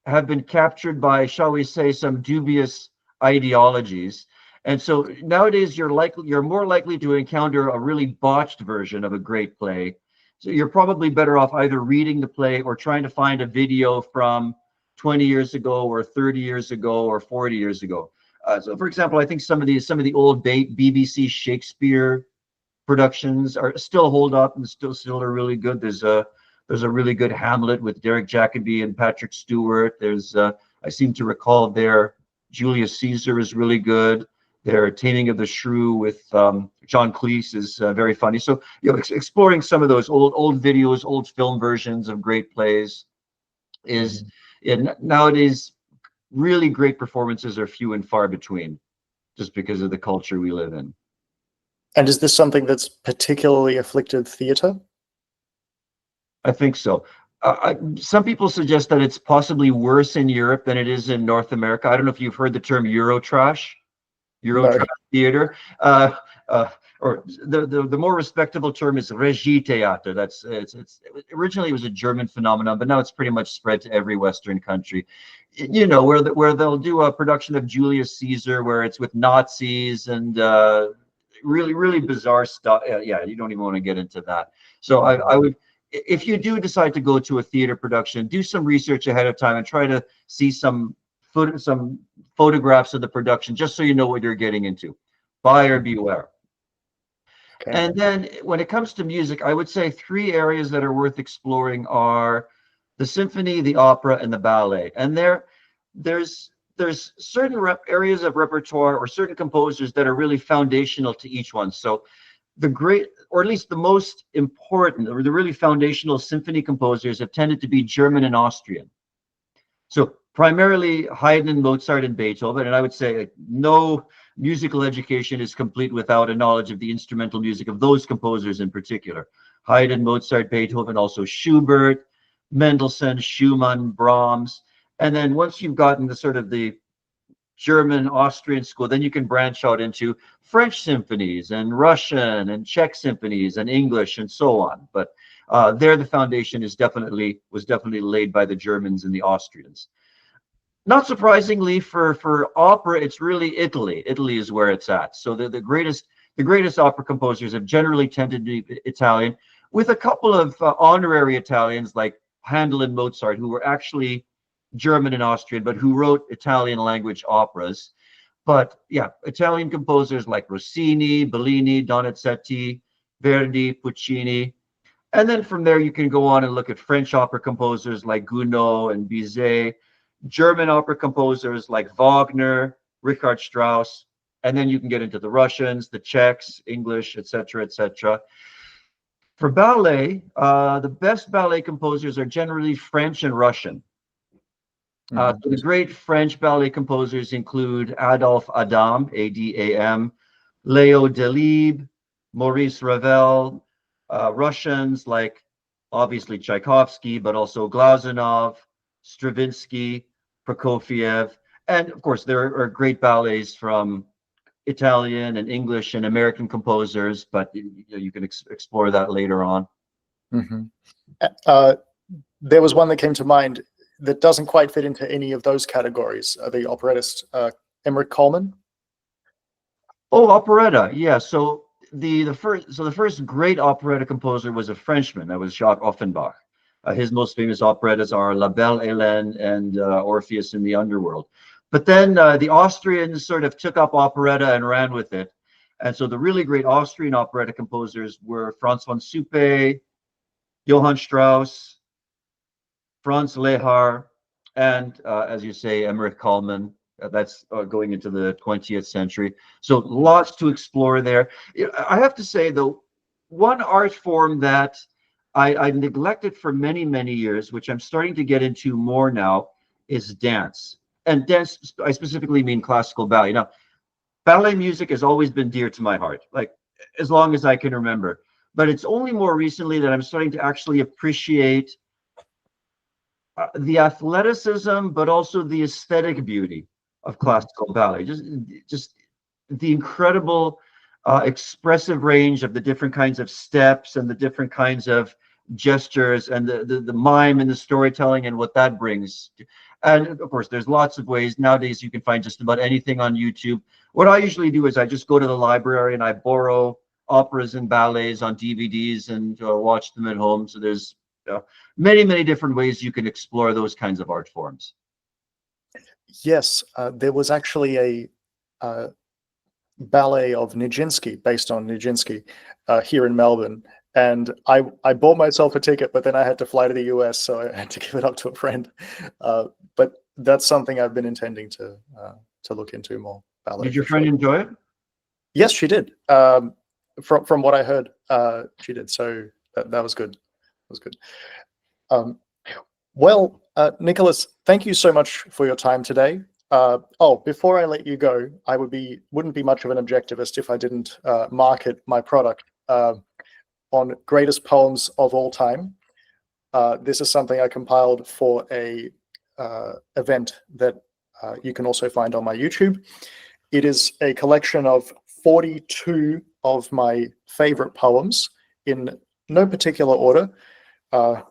have been captured by, shall we say, some dubious ideologies. And so nowadays you're more likely to encounter a really botched version of a great play. So you're probably better off either reading the play or trying to find a video from 20 years ago or 30 years ago or 40 years ago. So for example, I think some of the old BBC Shakespeare productions are still hold up and still are really good. There's a really good Hamlet with Derek Jacobi and Patrick Stewart. I seem to recall their Julius Caesar is really good. Their Taming of the Shrew with John Cleese is very funny. So exploring some of those old videos, old film versions of great plays is nowadays really great performances are few and far between, just because of the culture we live in. And is this something that's particularly afflicted theatre? I think so. Some people suggest that it's possibly worse in Europe than it is in North America. I don't know if you've heard the term Eurotrash theater. Or the more respectable term is Regietheater. It's originally it was a German phenomenon, but now it's pretty much spread to every Western country. You know, where they'll do a production of Julius Caesar where it's with Nazis and really bizarre stuff. Yeah, you don't even want to get into that. So I would, if you do decide to go to a theater production, do some research ahead of time and try to see some photographs of the production, just so you know what you're getting into. Buyer beware. Okay. And then when it comes to music, I would say three areas that are worth exploring are the symphony, the opera, and the ballet. And there's certain areas of repertoire or certain composers that are really foundational to each one. So the great, or at least the most important, or the really foundational symphony composers have tended to be German and Austrian. So primarily Haydn, Mozart, and Beethoven. And I would say no musical education is complete without a knowledge of the instrumental music of those composers in particular. Haydn, Mozart, Beethoven, also Schubert, Mendelssohn, Schumann, Brahms. And then once you've gotten the sort of the German, Austrian school, then you can branch out into French symphonies and Russian and Czech symphonies and English and so on. But there the foundation was definitely laid by the Germans and the Austrians. Not surprisingly, for opera, it's really Italy. Italy is where it's at. So the greatest opera composers have generally tended to be Italian, with a couple of honorary Italians like Handel and Mozart, who were actually German and Austrian, but who wrote Italian language operas. But yeah, Italian composers like Rossini, Bellini, Donizetti, Verdi, Puccini. And then from there, you can go on and look at French opera composers like Gounod and Bizet, German opera composers like Wagner, Richard Strauss, and then you can get into the Russians, the Czechs, English, etc., etc. For ballet, the best ballet composers are generally French and Russian. So the great French ballet composers include Adolphe Adam, A-D-A-M, Leo Delibes, Maurice Ravel, Russians like obviously Tchaikovsky, but also Glazunov, Stravinsky, Prokofiev, and of course there are great ballets from Italian and English and American composers, but you can explore that later on. There was one that came to mind that doesn't quite fit into any of those categories. The operattist Emmerich Coleman. Oh, Operetta, yeah. So the first great operetta composer was a Frenchman. That was Jacques Offenbach. His most famous operettas are La Belle Hélène and Orpheus in the Underworld. But then the Austrians sort of took up operetta and ran with it. And so the really great Austrian operetta composers were Franz von Suppé, Johann Strauss, Franz Lehár, and as you say, Emmerich Coleman. That's going into the 20th century. So lots to explore there. I have to say, though, one art form that I neglected for many, many years, which I'm starting to get into more now, is dance. And dance, I specifically mean classical ballet. Now, ballet music has always been dear to my heart, like as long as I can remember. But it's only more recently that I'm starting to actually appreciate the athleticism, but also the aesthetic beauty of classical ballet. Just the incredible expressive range of the different kinds of steps and the different kinds of gestures and the mime and the storytelling and what that brings. And of course, there's lots of ways. Nowadays, you can find just about anything on YouTube. What I usually do is I just go to the library and I borrow operas and ballets on DVDs and watch them at home. So there's many, many different ways you can explore those kinds of art forms. Yes, there was actually a ballet of Nijinsky, based on Nijinsky, here in Melbourne. And I bought myself a ticket, but then I had to fly to the US, so I had to give it up to a friend. But that's something I've been intending to look into more. Ballet. Did your friend enjoy it? Yes, she did. From what I heard, she did. So that was good. That was good. Well, Nicolas, thank you so much for your time today. Before I let you go, I wouldn't be much of an objectivist if I didn't market my product on greatest poems of all time. This is something I compiled for a event that you can also find on my YouTube. It is a collection of 42 of my favorite poems in no particular order.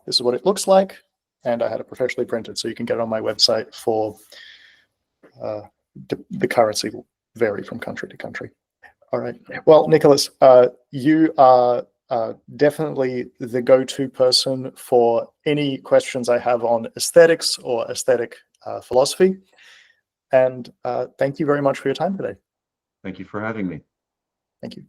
This is what it looks like, and I had it professionally printed, so you can get it on my website. For the currency will vary from country to country. All right. Well, Nicolas, you are definitely the go-to person for any questions I have on aesthetics or aesthetic philosophy. And thank you very much for your time today. Thank you for having me. Thank you.